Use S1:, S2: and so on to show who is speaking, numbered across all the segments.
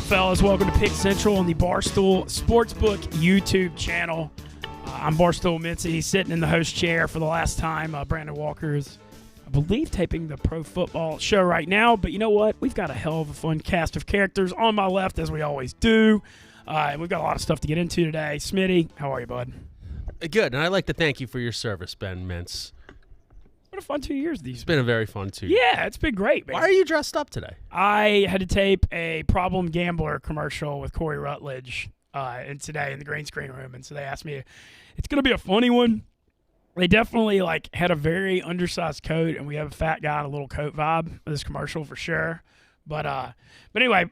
S1: fellas? Welcome to Pick Central on the Barstool Sportsbook YouTube channel. I'm Barstool Mintzy. He's sitting in the host chair for the last time. Brandon Walker is, I believe, taping the Pro Football Show right now. But you know what? We've got a hell of a fun cast of characters on my left, as we always do. And we've got a lot of stuff to get into today. Smitty, how are you, bud?
S2: Good, and I'd like to thank you for your service, Ben Mintz.
S1: What a fun 2 years these.
S2: It's been a very fun 2 years.
S1: Yeah, it's been great, man.
S2: Why are you dressed up today?
S1: I had to tape a Problem Gambler commercial with Corey Rutledge and today in the green screen room, and so they asked me, it's going to be a funny one. They definitely had a very undersized coat, and we have a fat guy in a little coat vibe with this commercial for sure. But anyway,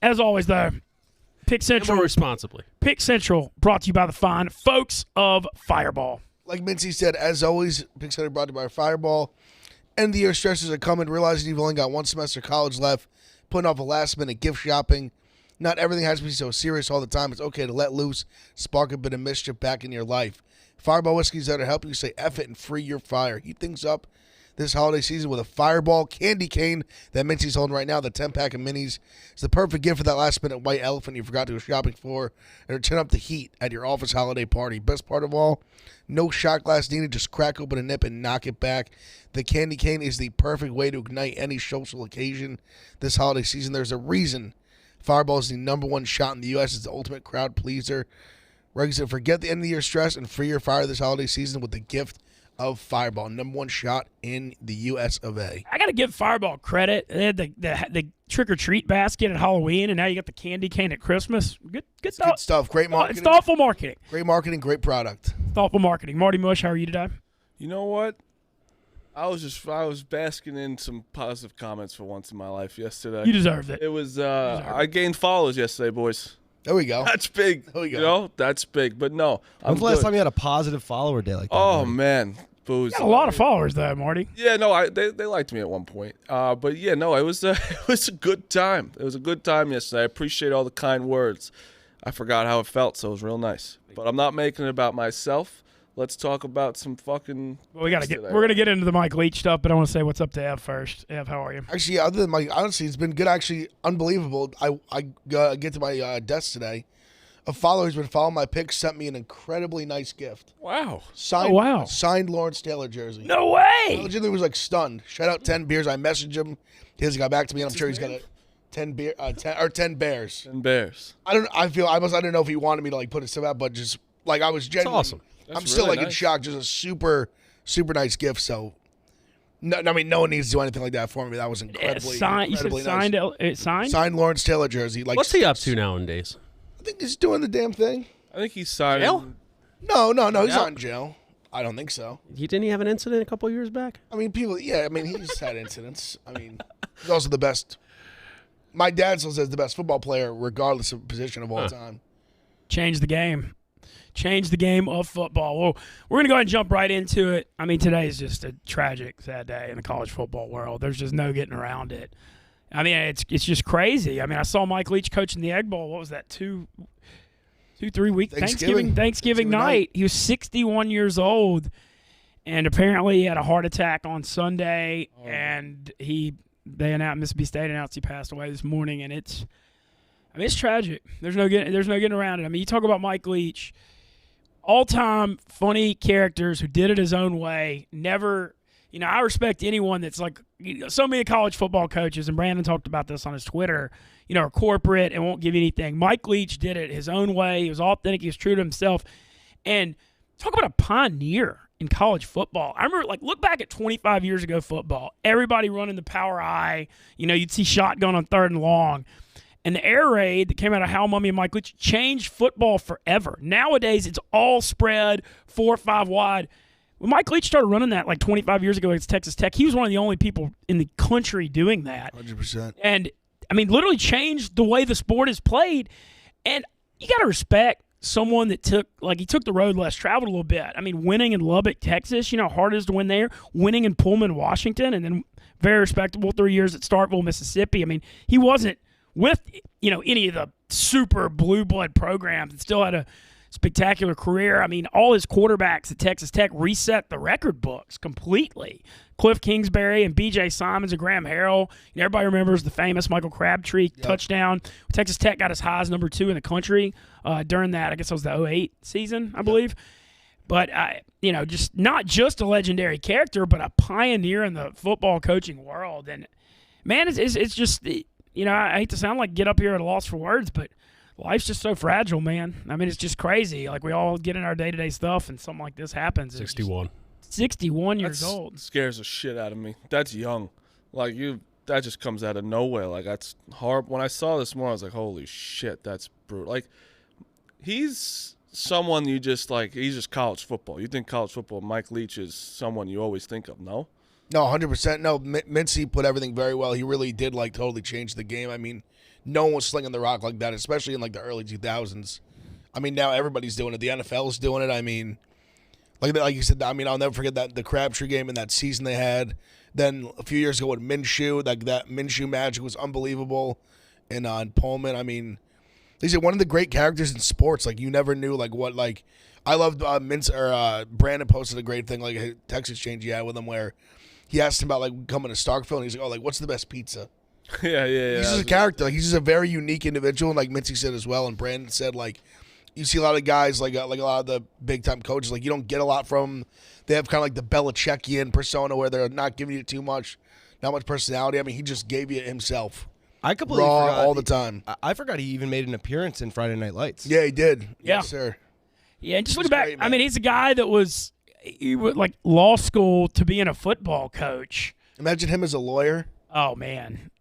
S1: as always, though, Pick Central.
S2: More responsibly. Pick
S1: Central brought to you by the fine folks of Fireball.
S3: Like Mintzy said, as always, Pick Central brought to you by Fireball. End of the year stresses are coming, realizing you've only got one semester of college left, putting off a last-minute gift shopping. Not everything has to be so serious all the time. It's okay to let loose, spark a bit of mischief back in your life. Fireball whiskey is there to help you say F it and free your fire. Heat things up this holiday season with a Fireball candy cane that Mintzy's holding right now, the 10-pack of minis. It's the perfect gift for that last-minute white elephant you forgot to go shopping for, and turn up the heat at your office holiday party. Best part of all, no shot glass needed. Just crack open a nip and knock it back. The candy cane is the perfect way to ignite any social occasion this holiday season. There's a reason Fireball is the #1 shot in the U.S. It's the ultimate crowd pleaser. Regs said, forget the end-of-the-year stress and free your fire this holiday season with the gift of Fireball, #1 shot in the U.S. of A.
S1: I got to give Fireball credit. They had the trick-or-treat basket at Halloween, and now you got the candy cane at Christmas. Good
S3: stuff. Great marketing.
S1: It's thoughtful marketing.
S3: Great marketing, great product.
S1: Thoughtful marketing. Marty Mush, how are you today?
S4: You know what? I was basking in some positive comments for once in my life yesterday.
S1: You deserved it.
S4: It was I gained followers yesterday, boys.
S3: There we go.
S4: That's big.
S3: There we go.
S4: You know, that's big. But no,
S5: when's the last time you had a positive follower day like that?
S4: Oh
S5: Marty?
S4: man, booze.
S1: You got a lot of followers though, Marty.
S4: Yeah, no, they liked me at one point. But yeah, no, it was a good time. It was a good time yesterday. I appreciate all the kind words. I forgot how it felt, so it was real nice. But I'm not making it about myself. Let's talk about some fucking.
S1: Well, we're gonna get into the Mike Leach stuff, but I want to say what's up to Ev first. Ev, how are you?
S3: Actually, other than Mike, honestly, it's been good. Actually, unbelievable. I get to my desk today. A follower who's been following my picks sent me an incredibly nice gift.
S4: Wow.
S3: Signed Lawrence Taylor jersey.
S1: No way.
S3: I legitimately was stunned. Shout out 10 Beers. I messaged him. He hasn't got back to me, and I'm sure he's got 10 Bears.
S4: 10 Bears.
S3: I didn't know if he wanted me to put it stuff out, but just I was genuinely.
S2: That's awesome.
S3: I'm still
S4: really
S3: in
S4: nice.
S3: shock. Just a super, super nice gift. So, no one needs to do anything like that for me. That was incredibly, incredibly nice. Signed Lawrence Taylor jersey.
S2: What's he up to nowadays?
S3: I think he's doing the damn thing.
S4: I think he's signed.
S2: Jail?
S3: No, he's not in jail. I don't think so.
S2: Didn't he have an incident a couple of years back?
S3: I mean, he's had incidents. I mean, he's also the best. My dad still says the best football player, regardless of position of all time.
S1: Change the game. Change the game of football. Well, we're going to go ahead and jump right into it. I mean, today is just a tragic, sad day in the college football world. There's just no getting around it. I mean, it's just crazy. I mean, I saw Mike Leach coaching the Egg Bowl. What was that, 3 weeks? Thanksgiving night. He was 61 years old, and apparently he had a heart attack on Sunday, and Mississippi State announced he passed away this morning, and it's tragic. There's no getting around it. I mean, you talk about Mike Leach, all-time funny characters who did it his own way. Never, I respect anyone that's so many college football coaches, and Brandon talked about this on his Twitter, are corporate and won't give you anything. Mike Leach did it his own way. He was authentic. He was true to himself. And talk about a pioneer in college football. I remember, look back at 25 years ago football. Everybody running the power I. You'd see shotgun on 3rd and long. And the air raid that came out of Hal Mumme and Mike Leach changed football forever. Nowadays, it's all spread, 4 or 5 wide. When Mike Leach started running that 25 years ago against Texas Tech, he was one of the only people in the country doing that.
S3: 100%.
S1: And, I mean, literally changed the way the sport is played. And you got to respect someone that took the road less traveled a little bit. I mean, winning in Lubbock, Texas, how hard it is to win there. Winning in Pullman, Washington, and then very respectable 3 years at Starkville, Mississippi. I mean, he wasn't with, any of the super blue blood programs and still had a spectacular career. I mean, all his quarterbacks at Texas Tech reset the record books completely. Cliff Kingsbury and B.J. Simons and Graham Harrell. Everybody remembers the famous Michael Crabtree touchdown. Texas Tech got as high as number 2 in the country during that. I guess it was the 2008 season, I believe. But, just not just a legendary character, but a pioneer in the football coaching world. And, man, it's just, I hate to sound like get up here at a loss for words, but life's just so fragile, man. I mean, it's just crazy. Like, we all get in our day-to-day stuff, and something like this happens.
S2: 61.
S1: 61 years old.
S4: Scares the shit out of me. That's young. Like, that just comes out of nowhere. Like, that's horrible. When I saw this morning, I was like, holy shit, that's brutal. Like, he's someone you just, like, he's just college football. You think college football, Mike Leach is someone you always think of, no?
S3: No, 100%. No, Mintzy put everything very well. He really did, like, totally change the game. I mean, no one was slinging the rock like that, especially in, like, the early 2000s. I mean, now everybody's doing it. The NFL's doing it. I mean, like you said, I mean, I'll never forget that the Crabtree game in that season they had. Then a few years ago with Minshew, like that Minshew magic was unbelievable. And on Pullman, I mean, he's one of the great characters in sports. Like, you never knew, like, what, like, I loved Brandon posted a great thing, like a text exchange he had with him where he asked him about, like, coming to Starkville, and he's like, oh, like, what's the best pizza?
S4: Yeah.
S3: He's just a character. Like, he's just a very unique individual, and like Mintzy said as well, and Brandon said, like, you see a lot of guys, like a lot of the big-time coaches, like, you don't get a lot from them. They have kind of like the Belichickian persona where they're not giving you too much, not much personality. I mean, he just gave you himself.
S5: I completely
S3: Raw
S5: forgot
S3: all the time.
S5: I forgot he even made an appearance in Friday Night Lights.
S3: Yeah, he did.
S1: Yeah.
S3: Yes, sir.
S1: Yeah, and just
S3: He's
S1: looking back,
S3: great,
S1: I
S3: man.
S1: mean, he's a guy that was like law school to being a football coach.
S3: Imagine him as a lawyer.
S1: Oh, man.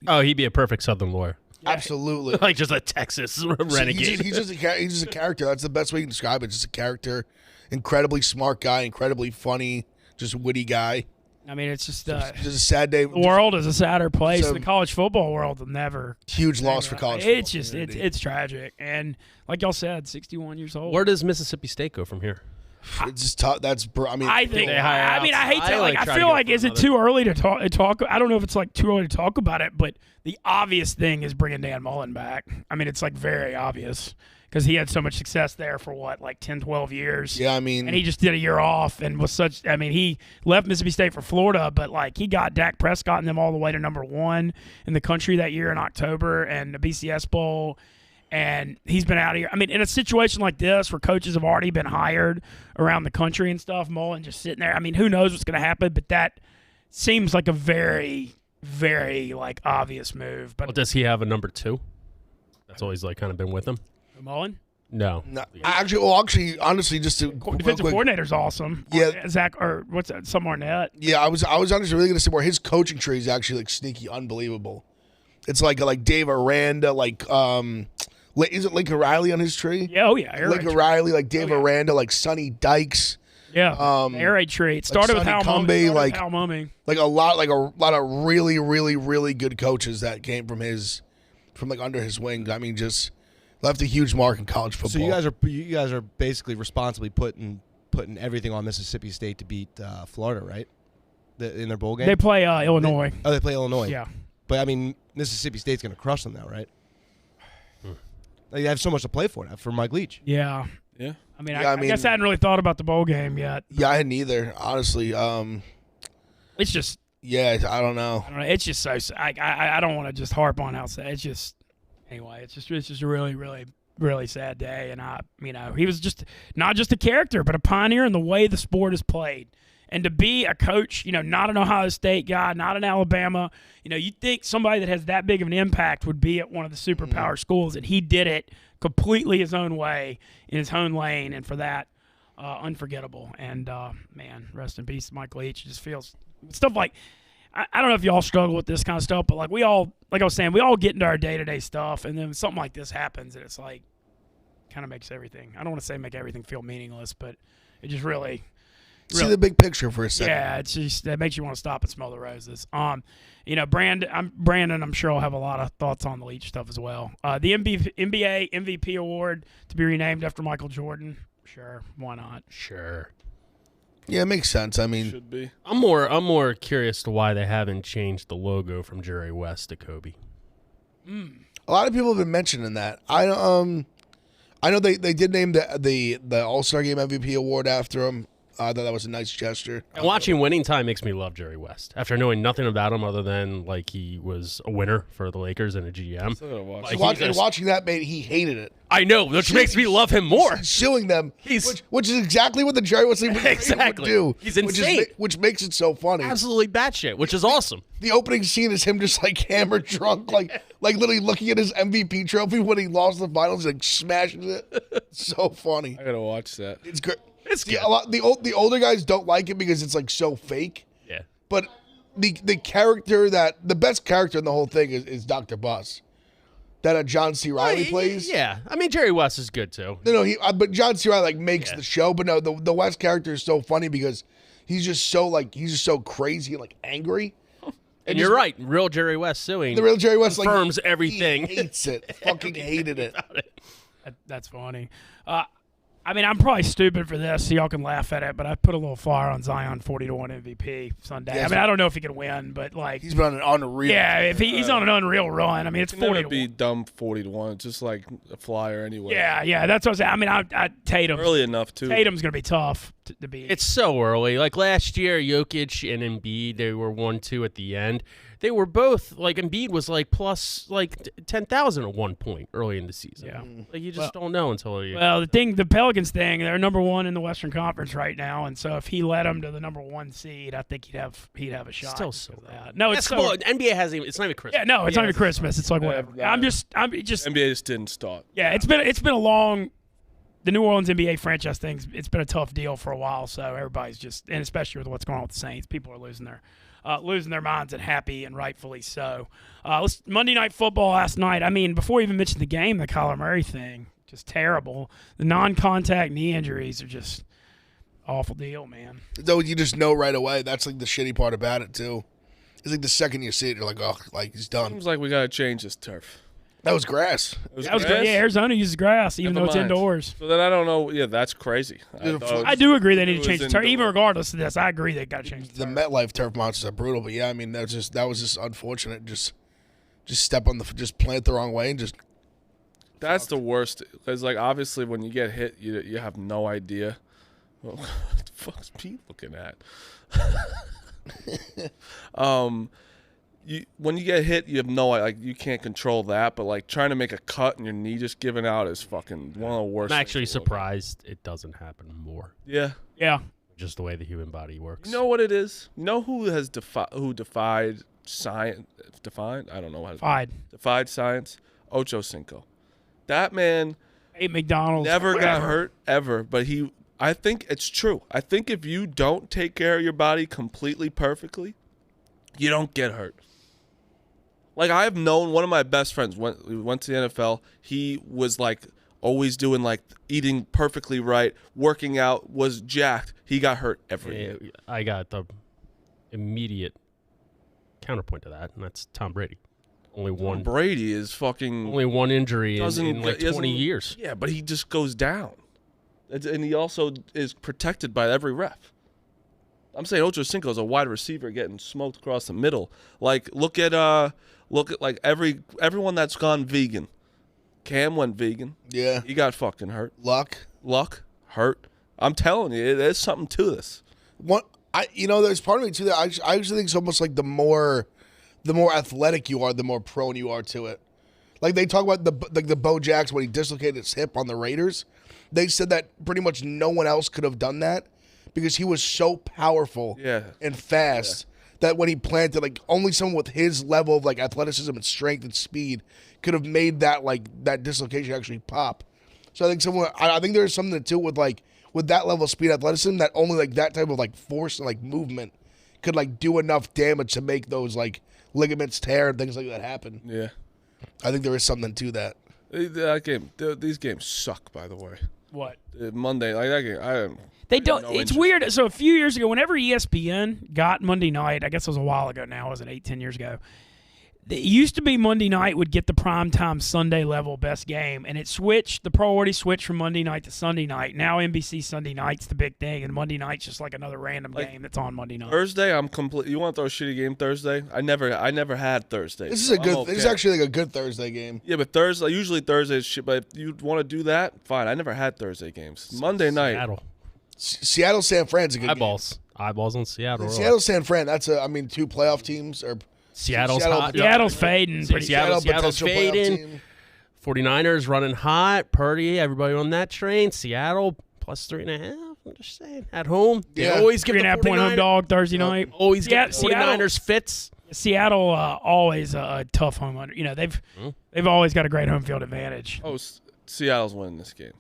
S2: Oh, he'd be a perfect Southern lawyer.
S3: Absolutely.
S2: Like just a Texas renegade.
S3: He's just a character. That's the best way you can describe it. Just a character. Incredibly smart guy, incredibly funny, just witty guy.
S1: I mean, it's just
S3: Just a sad day.
S1: the world is a sadder place.
S3: So-
S1: The college football world will never.
S3: Huge loss for college
S1: It's
S3: football
S1: just
S3: community.
S1: it's tragic, and like y'all said, 61 years old.
S2: Where does Mississippi State go from here?
S3: It's just tough. I mean,
S1: I think.
S2: They hire
S1: I mean, I hate
S2: outside,
S1: to. Like,
S2: like,
S1: I
S2: try to
S1: feel
S2: go
S1: like
S2: for
S1: is it
S2: another-
S1: too early to talk? I don't know if it's like too early to talk about it, but the obvious thing is bringing Dan Mullen back. I mean, it's like very obvious because he had so much success there for what, like 10, 12 years.
S3: yeah, I mean,
S1: And he just did a year off and was such. I mean, he left Mississippi State for Florida, but like he got Dak Prescott and them all the way to number 1 in the country that year in October and the BCS Bowl. And he's been out of here. I mean, in a situation like this where coaches have already been hired around the country and stuff, Mullen just sitting there. I mean, who knows what's going to happen? But that seems like a very, very like obvious move. But
S2: Well, does he have a number 2? That's always like kind of been with him.
S1: Mullen,
S2: No.
S3: no, actually, honestly, just to real
S1: defensive
S3: quick,
S1: coordinator's awesome.
S3: Yeah.
S1: Zach or what's that? Some Arnett.
S3: yeah, I was honestly really going to say more. His coaching tree is actually like sneaky, unbelievable. It's like Dave Aranda, is it Lincoln Riley on his tree?
S1: Yeah, oh yeah, air raid
S3: Lincoln
S1: tree.
S3: Riley, like Dave
S1: yeah.
S3: Aranda, like Sonny Dykes,
S1: Yeah, the air raid tree. It started with
S3: Sonny
S1: Hal Mumme.
S3: Cumbie, like-
S1: Hal Mumme.
S3: like a lot of really, really, really good coaches that came from under his wing. I mean, just left a huge mark in college football.
S5: So you guys are basically responsibly putting everything on Mississippi State to beat Florida, right? In their bowl game.
S1: They play Illinois.
S5: They play Illinois.
S1: Yeah.
S5: But I mean, Mississippi State's going to crush them now, right? Like, they have so much to play for Mike Leach.
S1: Yeah.
S4: Yeah.
S1: I mean,
S3: Yeah,
S1: I guess I hadn't really thought about the bowl game yet.
S3: Yeah, I hadn't either, honestly.
S1: It's just,
S3: Yeah, I don't know.
S1: I don't know. It's just so. I don't want to just harp on how sad. It's just, anyway. It's just a really, really, really sad day. And he was just not just a character, but a pioneer in the way the sport is played. And to be a coach, not an Ohio State guy, not an Alabama, you'd think somebody that has that big of an impact would be at one of the superpower schools, and he did it completely his own way in his own lane, and for that, unforgettable. And man, rest in peace, Mike Leach. It just feels stuff like I don't know if y'all struggle with this kind of stuff, but like we all, like I was saying, we all get into our day-to-day stuff, and then something like this happens, and it's like kind of makes everything. I don't want to say make everything feel meaningless, but it just really.
S3: See the big picture for a second.
S1: Yeah, it's just that makes you want to stop and smell the roses. Brandon, I'm sure will have a lot of thoughts on the Leach stuff as well. The NBA MVP award to be renamed after Michael Jordan. Sure, why not?
S2: Sure.
S3: Yeah, it makes sense. I mean,
S4: Should be.
S2: I'm more curious to why they haven't changed the logo from Jerry West to Kobe.
S3: a lot of people have been mentioning that. I know they did name the All-Star Game MVP award after him. I thought that was a nice gesture.
S2: And watching Winning Time makes me love Jerry West. After knowing nothing about him other than like he was a winner for the Lakers and a GM.
S4: Still gotta watch
S2: Like,
S4: it.
S3: Watching that, made he hated it.
S2: I know, which makes me love him more.
S3: Suing them,
S2: He's-
S3: which is exactly what the Jerry West would
S2: Exactly.
S3: do.
S2: He's insane.
S3: Which makes it so funny.
S2: Absolutely batshit, which is awesome.
S3: The opening scene is him just like hammered drunk, like literally looking at his MVP trophy when he lost the finals, like smashing it. So funny.
S4: I gotta watch that.
S3: It's great.
S2: It's good.
S3: The older guys don't like it because it's like so fake.
S2: Yeah.
S3: But the character the best character in the whole thing is Dr. Bus, that John C. Reilly plays.
S2: Yeah. I mean, Jerry West is good too.
S3: No, but John C. Reilly like makes the show. But no, the West character is so funny because he's just so crazy and like angry.
S2: And you're right. Real Jerry West suing
S3: The real Jerry West
S2: confirms
S3: like
S2: everything.
S3: He hates it. Fucking hated it.
S1: That's funny. I mean, I'm probably stupid for this, so y'all can laugh at it, but I put a little flyer on Zion 40-1 MVP Sunday.
S3: Yes.
S1: I mean, I don't know if he can win, but like,
S3: He's been on an unreal.
S1: yeah, if he's on an unreal run, I mean, it's
S4: It can never
S1: 40-1.
S4: be dumb 40-1. It's just like a flyer anyway.
S1: Yeah, that's what I'm saying. I mean, I Tatum.
S4: Early enough too.
S1: Tatum's going to be tough to beat.
S2: It's so early. Like last year, Jokic and Embiid, they were 1-2 at the end. They were both like Embiid was like plus like 10,000 at one point early in the season.
S1: Yeah.
S2: Like you just don't know until you.
S1: Well, the Pelicans thing, they're number one in the Western Conference right now, and so if he led them to the number one seed, I think he'd have a shot.
S2: Still so
S1: because of that. No, it's so,
S2: well, NBA hasn't even. It's not even Christmas.
S1: yeah, no, it's not even Christmas. It's like whatever. I'm just
S4: NBA just didn't start.
S1: yeah. It's been a long. The New Orleans NBA franchise thing's it's been a tough deal for a while, so everybody's just, and especially with what's going on with the Saints, people are losing their minds, and happy, and rightfully so. Monday Night Football last night. I mean, before we even mention the game, the Kyler Murray thing, just terrible. The non-contact knee injuries are just awful deal, man.
S3: Though you just know right away. That's like the shitty part about it too. It's like the second you see it, you're like, oh, like he's done.
S4: Seems like we gotta change this turf.
S3: That was grass.
S4: It was
S1: That was
S4: grass?
S1: good. Yeah, Arizona uses grass, even
S4: Never
S1: though it's
S4: mind.
S1: indoors.
S4: So then I don't know. Yeah, that's crazy.
S1: I do agree they need
S4: it
S1: to change
S4: was
S1: the turf. Even
S4: indoor.
S1: regardless of this, I agree they got to change the
S3: The
S1: turf.
S3: MetLife turf monsters are brutal, but yeah, I mean that was just unfortunate. Just step on just plant the wrong way and just
S4: That's the worst. Because like obviously when you get hit, you have no idea. Well, what the fuck's Pete looking at? When you get hit, you have no like you can't control that. But like trying to make a cut and your knee just giving out is fucking one of the worst.
S2: I'm
S4: things
S2: actually
S4: in the world.
S2: surprised it doesn't happen more.
S4: Yeah.
S1: Yeah.
S2: Just the way the human body works.
S4: You know what it is? You know who has defied science? Defined? I don't know how.
S1: Fine.
S4: Defied science. Ocho Cinco. That man
S1: Ate McDonald's.
S4: never got
S1: forever.
S4: hurt ever, but I think it's true. I think if you don't take care of your body completely perfectly, you don't get hurt. Like I've known one of my best friends went to the NFL. He was like always doing like eating perfectly right, working out, was jacked. He got hurt every year.
S2: I got the immediate counterpoint to that, and that's Tom Brady. Only one
S4: Brady is fucking
S2: only one injury
S4: doesn't
S2: in like
S4: he doesn't-
S2: 20 years.
S4: Yeah, but he just goes down, and he also is protected by every ref. I'm saying Ocho Cinco is a wide receiver getting smoked across the middle. Like look at like everyone that's gone vegan. Cam went vegan.
S3: yeah,
S4: He got fucking hurt.
S3: luck.
S4: Luck hurt. I'm telling you, there's something to this.
S3: There's part of me too that I actually think it's almost like the more athletic you are, the more prone you are to it. Like they talk about the Bo Jackson when he dislocated his hip on the Raiders. They said that pretty much no one else could have done that because he was so powerful and fast that when he planted, like only someone with his level of like athleticism and strength and speed could have made that dislocation actually pop. So I think there's something to it with that level of speed and athleticism that only like that type of like force and like movement could like do enough damage to make those like ligaments tear and things like that happen.
S4: Yeah.
S3: I think there is something to that.
S4: These games suck, by the way.
S1: What?
S4: Monday, like that game,
S1: They don't.
S4: no
S1: It's
S4: interest.
S1: weird. So a few years ago, whenever ESPN got Monday night, I guess it was a while ago now, it was 8-10 years ago. It used to be Monday night would get the primetime Sunday level best game, and it switched. The priority switched from Monday night to Sunday night. Now NBC Sunday night's the big thing, and Monday night's just like another random game that's on Monday night.
S4: Thursday, I'm complete. You want to throw a shitty game Thursday? I never had Thursday.
S3: This is
S4: so
S3: a good.
S4: I'm
S3: This is
S4: okay.
S3: actually like a good Thursday game.
S4: Yeah, but Thursday usually Thursday is shit. But if you want to do that, fine. I never had Thursday games. Monday night.
S2: Seattle.
S3: Seattle San Fran's a good
S2: Eyeballs on Seattle.
S3: game. Seattle San Fran. That's two playoff teams or
S2: Seattle's
S3: Seattle-
S2: hot.
S1: Seattle's fading. Pretty
S2: Seattle's
S3: potential playoff
S2: fading.
S3: team.
S2: 49ers running hot. Purdy, everybody on that train. Seattle plus 3.5. I'm just saying. At home, they
S3: Yeah.
S2: always give the
S1: 3.5 point home
S2: 49ers.
S1: dog Thursday night.
S2: Always
S1: Yeah,
S2: get the 49ers fits.
S1: Seattle always a tough home under. They've always got a great home field advantage.
S4: Oh, Seattle's winning this game.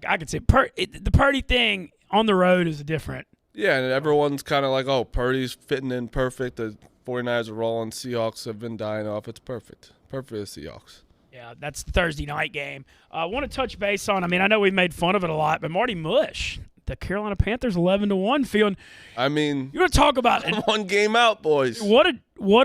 S1: I could say the Purdy thing on the road is different.
S4: Yeah, and everyone's kind of like, oh, Purdy's fitting in perfect. The 49ers are rolling. Seahawks have been dying off. It's perfect. Perfect for the Seahawks.
S1: Yeah, that's the Thursday night game. I want to touch base on. I know we've made fun of it a lot, but Marty Mush, the Carolina Panthers, 11-1 field.
S4: I mean,
S1: You want to talk about
S4: one game out, boys.
S1: what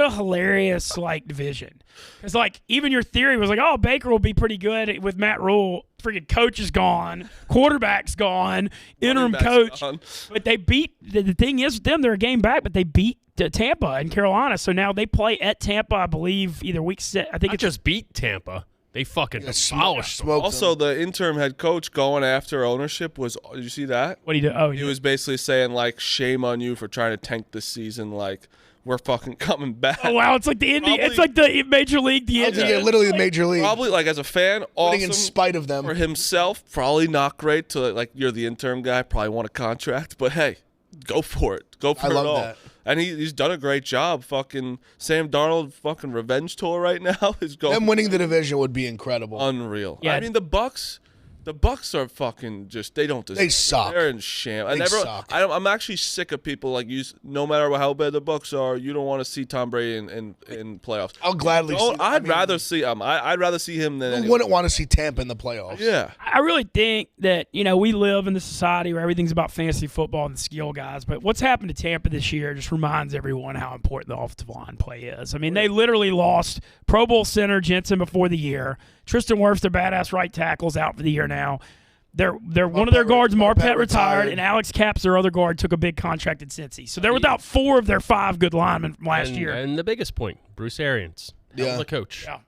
S1: a hilarious division. It's even your theory was Baker will be pretty good with Matt Rule. Freaking coach is gone, quarterback's gone, interim
S4: Running back's
S1: coach.
S4: gone.
S1: But they beat the thing is with them, they're a game back, but they beat Tampa and Carolina. So now they play at Tampa, I believe, either week 6. I think
S2: They
S1: it's
S2: just beat Tampa. They fucking demolished them.
S3: Smoked
S4: Also,
S3: them.
S4: the interim head coach going after ownership was. Did you see that?
S1: what do you do? Oh,
S4: He was basically saying shame on you for trying to tank this season. We're fucking coming back.
S1: oh wow, it's like the Indian. It's like the Major League. The
S3: I think
S1: Indian.
S3: literally the major league.
S4: Probably as a fan,
S3: Winning
S4: awesome
S3: in spite of them.
S4: for himself. Probably not great to you're the interim guy. Probably want a contract, but hey, go for it. Go for
S3: I
S4: it
S3: love
S4: all.
S3: that.
S4: And he's done a great job. Fucking Sam Darnold, fucking revenge tour right now is going
S3: Them winning the division would be incredible.
S4: unreal.
S1: Yeah.
S4: I mean the Bucks are fucking just they don't deserve
S3: They
S4: it.
S3: suck.
S4: They're in sham.
S3: They suck.
S4: I'm actually sick of people no matter how bad the Bucks are, you don't want to see Tom Brady in playoffs.
S3: I'll gladly see.
S4: I'd rather see I'd rather see him than
S3: Who
S4: anyone.
S3: wouldn't want to see Tampa in the playoffs?
S4: Yeah.
S1: I really think that we live in the society where everything's about fantasy football and the skill guys. But what's happened to Tampa this year just reminds everyone how important the offensive line play is. They literally lost Pro Bowl center Jensen before the year. Tristan Wirfs, their badass right tackle's out for the year now. They're one of their guards, Marpet, retired, and Alex Capps, their other guard, took a big contract at Cincy. So they're without 4 of their 5 good linemen from last year.
S2: And the biggest point, Bruce Arians,
S3: Yeah.
S2: the coach.
S1: Yeah.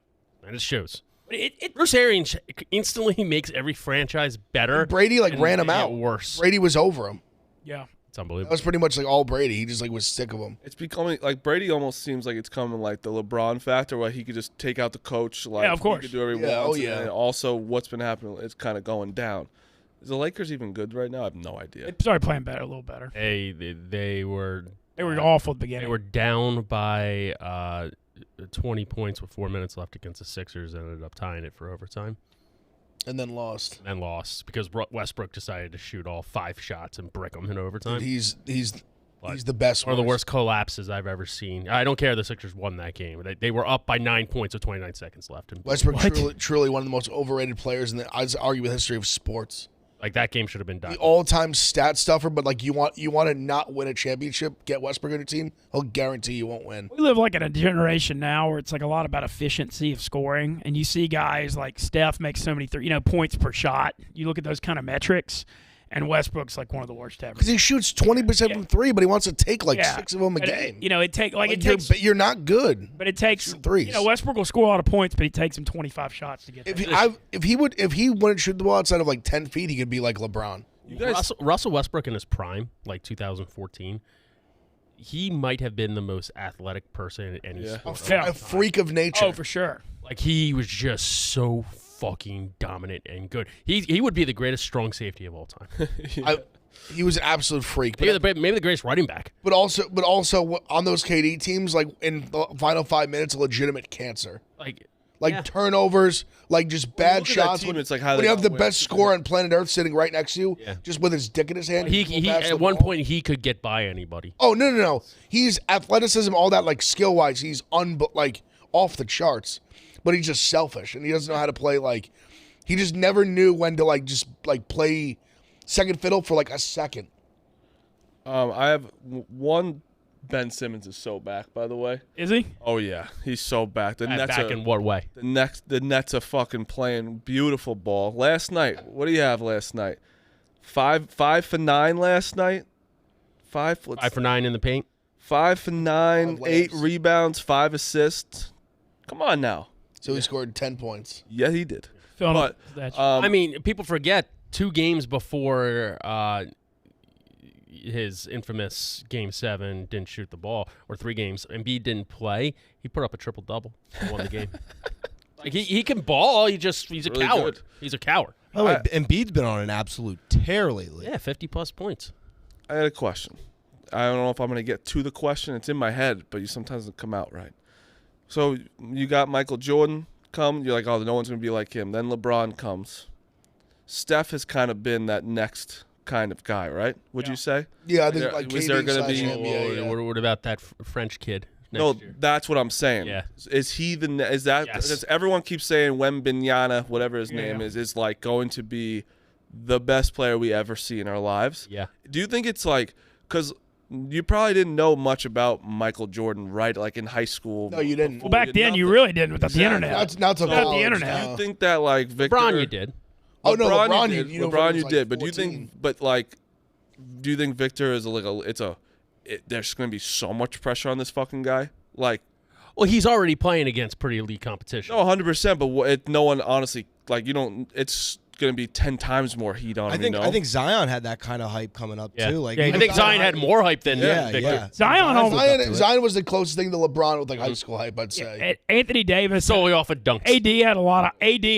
S2: And it shows.
S1: It,
S2: Bruce Arians instantly makes every franchise better.
S3: Brady
S2: and
S3: ran him
S2: they get
S3: out.
S2: worse.
S3: Brady was over him.
S1: yeah.
S2: It's
S3: That
S2: unbelievable.
S3: was pretty much all Brady. He just was sick of him.
S4: It's becoming Brady almost seems like it's coming the LeBron factor where he could just take out the coach.
S1: Yeah, of course.
S4: He could do whatever he
S3: Yeah,
S4: wants.
S3: oh, yeah.
S4: And also, what's been happening is kind of going down. Is the Lakers even good right now? I have no idea.
S1: They started playing better, a little better.
S2: They were
S1: Awful at the
S2: They
S1: beginning.
S2: were down by 20 points with 4 minutes left against the Sixers and ended up tying it for overtime
S3: And then lost.
S2: and lost because Westbrook decided to shoot all 5 shots and brick them in overtime.
S3: Dude, he's
S2: Like,
S3: the best.
S2: One of the worst collapses I've ever seen. I don't care the Sixers won that game. They were up by 9 points with 29 seconds left. And
S3: Westbrook truly one of the most overrated players in the I'd argue with history of sports.
S2: that game should have been done.
S3: The all-time stat stuffer, but you want to not win a championship, get Westbrook on your team, he'll guarantee you won't win.
S1: We live in a generation now where it's a lot about efficiency of scoring, and you see guys like Steph make so many points per shot. You look at those kind of metrics, and Westbrook's one of the worst ever.
S3: Because he shoots 20% from 3, but he wants to take 6 of them a
S1: But
S3: game.
S1: it takes.
S3: You're not good.
S1: But it takes
S3: Shoot threes.
S1: Westbrook will score a lot of points, but he takes him 25 shots to get there.
S3: If he wouldn't shoot the ball outside of 10 feet, he could be like LeBron.
S2: Russell Westbrook in his prime, 2014, he might have been the most athletic person in any sport.
S1: Yeah.
S3: A freak of nature.
S1: Oh, for sure.
S2: He was just so fucking dominant and good. He would be the greatest strong safety of all time.
S3: He was an absolute freak.
S2: maybe the greatest running back.
S3: But also on those KD teams, in the final 5 minutes, a legitimate cancer.
S2: Yeah.
S3: Turnovers, just bad
S4: look at that
S3: shots.
S4: team,
S3: When,
S4: it's how
S3: when
S4: they
S3: you have the
S4: win.
S3: best scorer on planet Earth sitting right next to you,
S2: Yeah.
S3: just with his dick in his hand.
S2: He
S3: pull past the
S2: at one
S3: ball.
S2: point he could get by anybody.
S3: Oh no! He's athleticism, all that skill wise. He's off the charts, but he's just selfish and he doesn't know how to play. He just never knew when to play second fiddle for a second.
S4: I have one. Ben Simmons is so back, by the way.
S1: Is he?
S4: Oh yeah, he's so back. The Nets
S2: Back in what way?
S4: the Nets are fucking playing beautiful ball. Last night, what do you have last night? 5 for 9 last night. 5
S2: 5 for 9 in the paint.
S4: 5 for 9,
S3: 5
S4: 8
S3: layups.
S4: rebounds, 5 assists. Come on now.
S3: So he scored 10 points.
S4: Yeah, he did.
S1: Filling
S4: But
S1: up that-
S2: I mean, people forget 2 games before his infamous Game 7 didn't shoot the ball, or 3 games, Embiid didn't play, he put up a triple-double and won the game. Like he can ball, he's a
S4: Really
S2: coward.
S4: good.
S2: He's a coward.
S5: By the way, Embiid's been on an absolute tear lately.
S2: Yeah, 50-plus points.
S4: I had a question. I don't know if I'm going to get to the question. It's in my head, but you sometimes don't come out right. So you got Michael Jordan come. You're like, oh, no one's going to be like him. Then LeBron comes. Steph has kind of been that next kind of guy, right? Would you say?
S3: Yeah, I think like
S4: Was
S3: KD
S4: there gonna
S3: slash
S4: be-
S3: him, yeah.
S2: What about that French kid next
S4: No,
S2: year?
S4: that's what I'm saying.
S2: Yeah.
S4: Is he is that
S2: Yes.
S4: because everyone keeps saying Wembanyama, whatever his name is like going to be the best player we ever see in our lives?
S2: Yeah.
S4: Do you think it's like because you probably didn't know much about Michael Jordan, right? Like in high school.
S3: No, you didn't.
S1: Well, back then, you really didn't without the
S4: Exactly.
S1: internet.
S3: Not to
S1: Without the
S3: college,
S1: internet.
S3: no.
S4: You think that like Victor?
S2: LeBron, you did.
S3: Oh, no, LeBron,
S4: you did.
S3: you know,
S4: LeBron,
S3: was
S4: you
S3: like
S4: did. But do you
S3: 14.
S4: think? But like, do you think Victor is there's going to be so much pressure on this fucking guy? Like,
S2: Well, he's already playing against pretty elite competition.
S4: no, 100%. But no one honestly like you don't. It's going to be 10 times more heat on him.
S5: I think Zion had that kind of hype coming up
S2: Yeah.
S5: too. Like
S1: Yeah,
S2: I think Zion had more hype than
S5: Yeah,
S2: Victor.
S5: yeah.
S1: Zion almost-
S5: lived up to it.
S3: Zion was the closest thing to LeBron with like high school hype, I'd say.
S1: Anthony Davis.
S2: Solely off of dunks.
S1: AD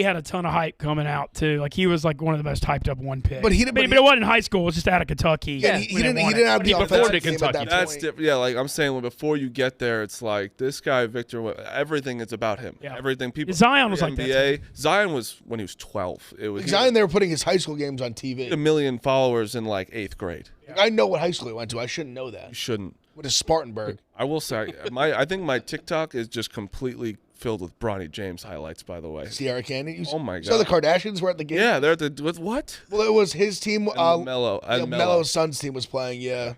S1: had a ton of hype coming out too. Like he was like one of the most hyped up one pick.
S3: But he-
S1: but
S3: but
S1: it wasn't in high school. It was just out of Kentucky.
S3: Yeah, he
S1: when they
S3: didn't.
S1: won
S3: He didn't
S1: it.
S3: have the
S2: Before
S3: offensive
S2: to
S3: game at
S2: Kentucky.
S3: that
S4: That's
S3: point.
S4: different. Yeah, like I'm saying, before you get there, it's like this guy Victor. Everything is about him.
S1: Yeah.
S4: Everything people.
S1: Zion was like that,
S4: NBA. Zion was when he was 12. It was
S3: Zion, they were putting his high school games on
S4: he had
S3: TV.
S4: a million followers in like 8th grade.
S3: I know what high school he went to. I shouldn't know that.
S4: You shouldn't.
S3: What is Spartanburg?
S4: I will say, I think my TikTok is just completely filled with Bronny James highlights. By the way.
S3: Sierra Canyon.
S4: Oh my
S3: So the
S4: God.
S3: Kardashians were at the game.
S4: Yeah, they're at the with what?
S3: Well, it was his team.
S4: Mello.
S3: Yeah, Melo's son's team was playing. Yeah.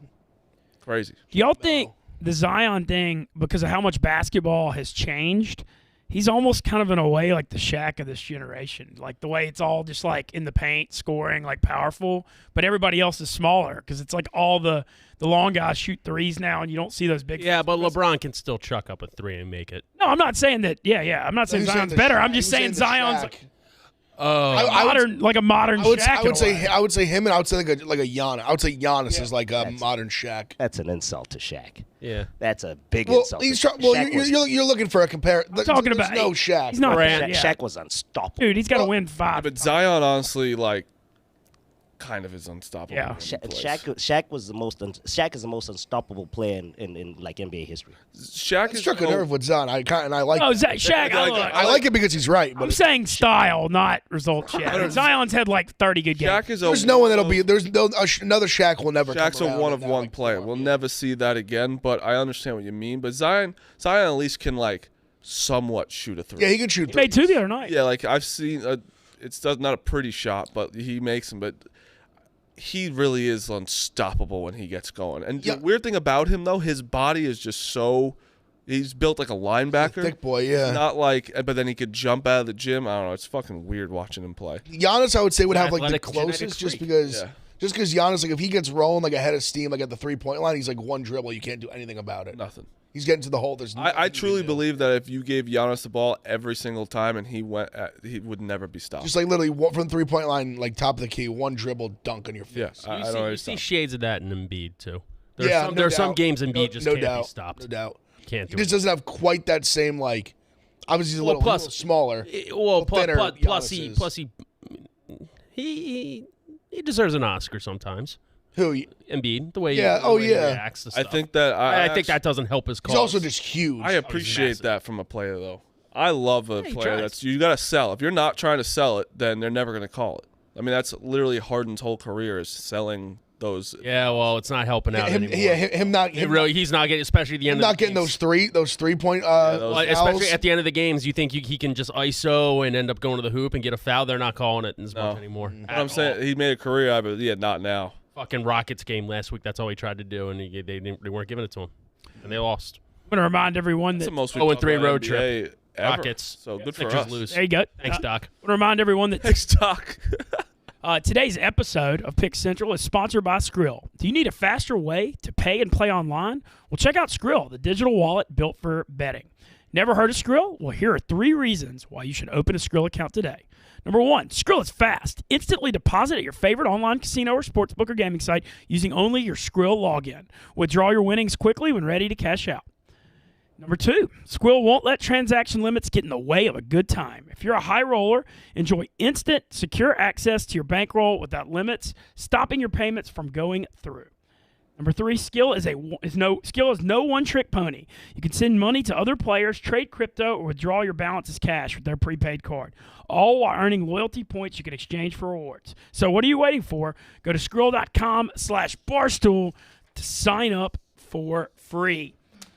S4: Crazy.
S1: Do y'all think the Zion thing, because of how much basketball has changed, he's almost kind of in a way like the Shaq of this generation? Like the way it's all just like in the paint, scoring, like powerful, but everybody else is smaller because it's like all the long guys shoot threes now, and you don't see those big.
S2: Yeah, but LeBron can still chuck up a 3 and make it.
S1: No, I'm not saying that. Yeah. I'm not saying
S3: He was
S1: Zion's
S3: the
S1: better.
S3: Shaq.
S1: I'm
S3: He
S1: just
S3: was
S1: saying
S3: the
S1: Zion's
S3: Shaq.
S2: Oh.
S3: I would-
S1: modern, like a modern
S3: I would,
S1: Shaq.
S3: I would
S1: in a
S3: say
S1: way.
S3: I would say him, and I would say like a Giannis. I would say Giannis is like a
S6: That's-
S3: modern Shaq.
S6: That's an insult to Shaq.
S2: Yeah.
S6: That's a big
S3: Well,
S6: insult.
S3: he's
S6: to
S3: try- well,
S6: Shaq was-
S3: you're looking for a compare.
S1: I'm talking
S3: there's
S1: about
S3: no Shaq.
S1: He's not
S2: Durant,
S1: that, yeah.
S6: Shaq was unstoppable.
S1: Dude, he's got to
S3: Well,
S1: win 5.
S4: But Zion, honestly, like, kind of is unstoppable.
S1: Yeah.
S4: when he plays.
S6: Shaq was the most. Shaq is the most unstoppable player in like NBA history.
S4: Shaq
S3: I
S4: is
S3: struck a nerve with Zion. I like.
S1: Oh, Shaq.
S3: I like it because he's right.
S1: I'm
S3: But
S1: saying style, not results. Yet. Zion's had like 30 good games.
S4: Shaq is a
S3: there's no one that'll be. There's no another Shaq will never.
S4: Shaq's
S3: come
S4: a
S3: around
S4: one
S3: in
S4: of
S3: that,
S4: one
S3: like,
S4: player.
S3: form.
S4: We'll never see that again. But I understand what you mean. But Zion at least can like somewhat shoot a 3.
S3: Yeah, he can shoot.
S1: He made 2 the other night.
S4: Yeah, like I've seen. It's not a pretty shot, but he makes them. But he really is unstoppable when he gets going. And
S3: Yeah.
S4: the weird thing about him, though, his body is just so. He's built like a linebacker.
S3: Thick boy. Yeah.
S4: Not like, but then he could jump out of the gym. I don't know. It's fucking weird watching him play.
S3: Giannis, I would say, would have like the
S2: Athletic, genetic
S3: closest, just
S2: freak.
S3: because.
S4: Yeah.
S3: Just because Giannis, like, if he gets rolling like ahead of steam, like at the 3-point line, he's like one dribble. You can't do anything about it.
S4: Nothing.
S3: He's getting to the hole. There's. nothing
S4: I
S3: you can
S4: truly
S3: do.
S4: believe that if you gave Giannis the ball every single time and he would never be stopped.
S3: Just like literally from the 3-point line, like top of the key, one dribble, dunk on your face.
S4: Yeah, I
S2: You
S4: don't
S2: see
S4: understand.
S2: shades of that in Embiid too. There's
S3: Yeah,
S2: some,
S3: no
S2: there's some
S3: doubt.
S2: games Embiid just
S3: no
S2: can't
S3: doubt.
S2: be stopped.
S3: No doubt.
S2: Can't
S3: He
S2: do
S3: just
S2: it.
S3: doesn't have quite that same like. Obviously, he's a
S2: Well,
S3: little
S2: plus-
S3: smaller.
S2: Well,
S3: thinner
S2: plus
S3: Giannis
S2: he deserves an Oscar sometimes.
S3: Who?
S2: Embiid, the way
S3: Yeah,
S2: the
S3: oh,
S2: way he
S3: yeah.
S2: reacts to
S4: I
S2: stuff.
S4: think that
S2: I think that doesn't help his cause.
S3: He's also just huge.
S4: I appreciate
S2: massive.
S4: that from a player though. I love a
S2: Yeah, he
S4: player
S2: tries.
S4: that's you got to sell. If you're not trying to sell it, then they're never going to call it. I mean, that's literally Harden's whole career is selling those.
S2: Yeah, well, it's not helping out
S3: him,
S2: anymore.
S3: yeah, him not. Him
S2: He's not getting, especially at the end
S3: not
S2: of the
S3: getting
S2: games.
S3: those 3-point.
S4: those-
S2: Like,
S3: fouls.
S2: especially at the end of the games, you think he can just ISO and end up going to the hoop and get a foul. They're not calling it as much anymore.
S4: But I'm saying he made a career out of it. Yeah, not now.
S2: Fucking Rockets game last week. That's all he tried to do, and they weren't giving it to him, and they lost.
S1: I'm going to remind everyone
S4: That's
S1: that.
S4: the most
S2: 0-3 road
S4: trip. Ever.
S2: Rockets.
S4: So good for
S2: Sixers
S4: us.
S2: lose.
S1: There you go.
S2: Thanks, Doc.
S1: I want to remind everyone that
S4: Thanks, Doc.
S1: Today's episode of Pick Central is sponsored by Skrill. Do you need a faster way to pay and play online? Well, check out Skrill, the digital wallet built for betting. Never heard of Skrill? Well, here are 3 reasons why you should open a Skrill account today. Number 1, Skrill is fast. Instantly deposit at your favorite online casino or sportsbook or gaming site using only your Skrill login. Withdraw your winnings quickly when ready to cash out. Number 2, Skrill won't let transaction limits get in the way of a good time. If you're a high roller, enjoy instant, secure access to your bankroll without limits, stopping your payments from going through. Number 3, Skill is no one-trick pony. You can send money to other players, trade crypto, or withdraw your balance as cash with their prepaid card, all while earning loyalty points you can exchange for rewards. So what are you waiting for? Go to Skrill.com/Barstool to sign up for free.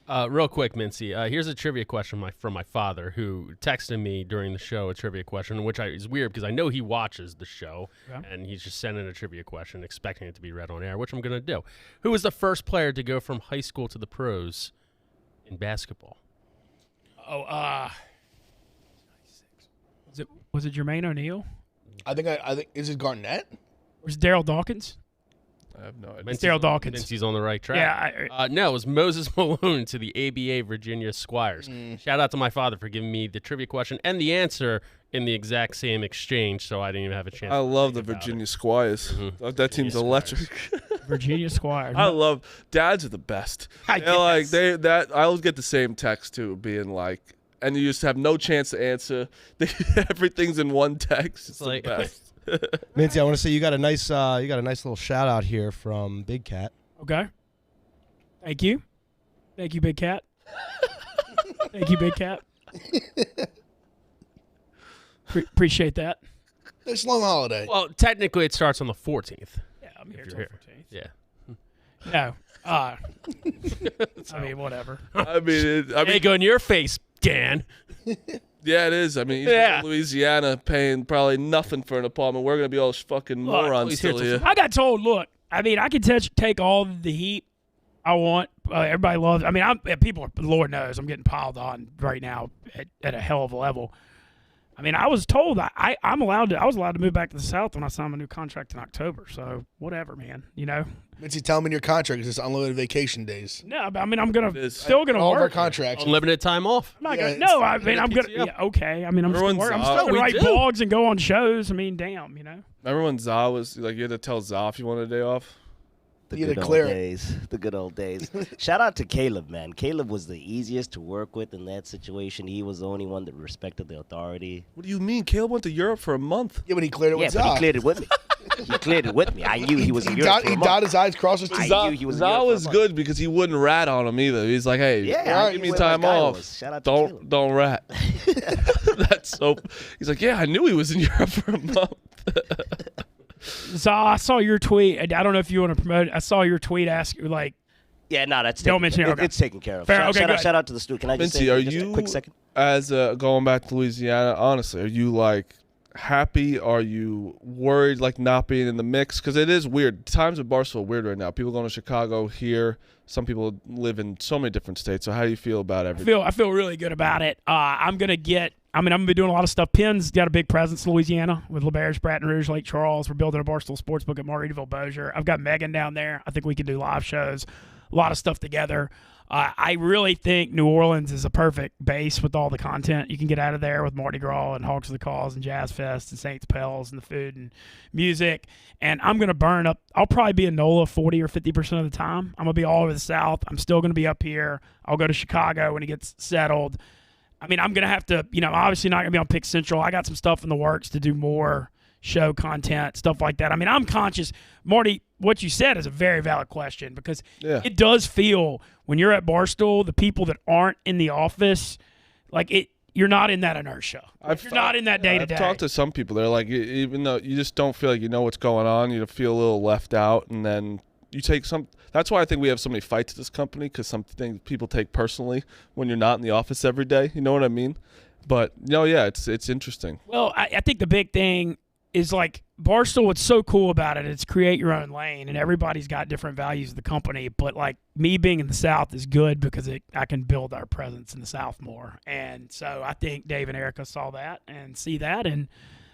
S2: Real quick, Mintzy, here's a trivia question from my father, who texted me during the show a trivia question, which is weird because I know he watches the show, and he's just sending a trivia question, expecting it to be read on air, which I'm going to do. Who was the first player to go from high school to the pros in basketball?
S1: Was it Jermaine O'Neal?
S3: I think is it Garnett?
S1: Or is it Daryl Dawkins?
S4: I have no idea.
S1: It's Daryl Dawkins.
S2: Mintzy's on the right track.
S1: Yeah.
S2: No, it was Moses Malone to the ABA Virginia Squires. Shout out to my father for giving me the trivia question and the answer in the exact same exchange, so I didn't even have a chance.
S4: I love the Virginia Squires. That team's electric.
S1: Virginia Squires.
S4: I love dads are the best.
S1: I
S4: I always get the same text too, being like, and you just have no chance to answer. Everything's in one text. It's
S2: like-
S4: the best.
S5: Mintzy, I want to say you got a nice little shout out here from Big Cat.
S1: Okay. Thank you, Big Cat. Thank you, Big Cat. Appreciate that.
S3: It's a long holiday.
S2: Well, technically it starts on the 14th.
S1: Yeah, I'm here
S2: If
S1: till
S2: you're
S1: 14th.
S2: Yeah.
S1: No. I mean, whatever.
S2: Egg on your face, Dan.
S4: Yeah, it is. I mean, he's
S2: Yeah.
S4: from Louisiana paying probably nothing for an apartment. We're going to be all fucking morons
S2: he's
S4: still
S2: here
S4: here.
S1: I got told, look, I mean, I can take all the heat I want. Everybody loves. I mean, people. Lord knows, I'm getting piled on right now at a hell of a level. I mean, I was told I was allowed to move back to the South when I signed my new contract in October. So whatever, man. You know.
S3: Mitzi, tell them in your contract it's just unlimited vacation days.
S1: No, but I mean, I'm gonna
S4: It is.
S1: still gonna
S3: All of our
S1: work.
S3: contracts.
S2: Unlimited time off.
S1: I'm not
S3: Yeah,
S1: gonna, no, I mean, I'm gonna.
S2: PTO.
S1: Yeah, okay. I mean, I'm still
S4: Everyone's
S1: working. I'm
S4: off.
S1: still gonna
S2: We
S1: write
S2: do.
S1: blogs and go on shows. I mean, damn, you know.
S4: Remember when Za was like, you had to tell Za if you wanted a day off?
S6: The
S3: You had
S6: good
S3: to
S6: old
S3: clear it.
S6: days. The good old days. Shout out to Caleb, man. Caleb was the easiest to work with in that situation. He was the only one that respected the authority.
S4: What do you mean? Caleb went to Europe for a month.
S3: Yeah, but he cleared it
S6: Yeah,
S3: with
S6: but
S3: Za.
S6: he cleared it with me. He cleared it with me. I knew he was in
S3: He
S6: Europe for a
S3: dotted
S6: month.
S3: his I's, crossed his T's.
S6: I knew he was in
S4: Za
S6: Europe for a
S4: was
S6: month.
S4: good because he wouldn't rat on him either. He's like, hey,
S6: Yeah,
S4: give me
S6: what
S4: time
S6: my guy
S4: off.
S6: was. Shout out to Caleb.
S4: Don't rat. That's so. He's like, yeah, I knew he was in Europe for a month.
S1: So I saw your tweet. I don't know if you want to promote it. I saw your tweet like,
S6: Yeah, no, that's
S1: Don't
S6: taken,
S1: mention it, okay.
S6: It's taken care of.
S1: Fair,
S6: Shout,
S1: okay,
S6: shout, out,
S1: good.
S6: shout out to the studio. Can I just
S4: Mintzy,
S6: say
S4: are
S6: just
S4: you
S6: a quick second?
S4: as going back to Louisiana? Honestly, are you like happy? Are you worried like not being in the mix? Because it is weird. Times at Barstool are weird right now. People going to Chicago here. Some people live in so many different states. So how do you feel about everything?
S1: I feel really good about it. I'm gonna be doing a lot of stuff. Penn's got a big presence in Louisiana with LeBair's, Baton Rouge, Lake Charles. We're building a Barstool Sportsbook at Margaritaville, Bossier. I've got Megan down there. I think we can do live shows, a lot of stuff together. I really think New Orleans is a perfect base with all the content you can get out of there with Mardi Gras and Hawks of the Cause and Jazz Fest and Saints Pels and the food and music. And I'm going to burn up. I'll probably be in NOLA 40 or 50% of the time. I'm going to be all over the South. I'm still going to be up here. I'll go to Chicago when it gets settled. I mean, I'm going to have to, I'm obviously not going to be on Pick Central. I got some stuff in the works to do more show content, stuff like that. I mean, I'm conscious. Marty, what you said is a very valid question because it does feel when you're at Barstool, the people that aren't in the office, like you're not in that inertia. You're not in that day-to-day.
S4: I've talked to some people. They're like, even though you just don't feel like you know what's going on, you feel a little left out, and then you take some. That's why I think we have so many fights at this company, because some things people take personally when you're not in the office every day. You know what I mean? But it's interesting.
S1: Well, I think the big thing is like Barstool, what's so cool about it, it's create your own lane, and everybody's got different values of the company. But like me being in the South is good because I can build our presence in the South more. And so I think Dave and Erica saw that and see that, and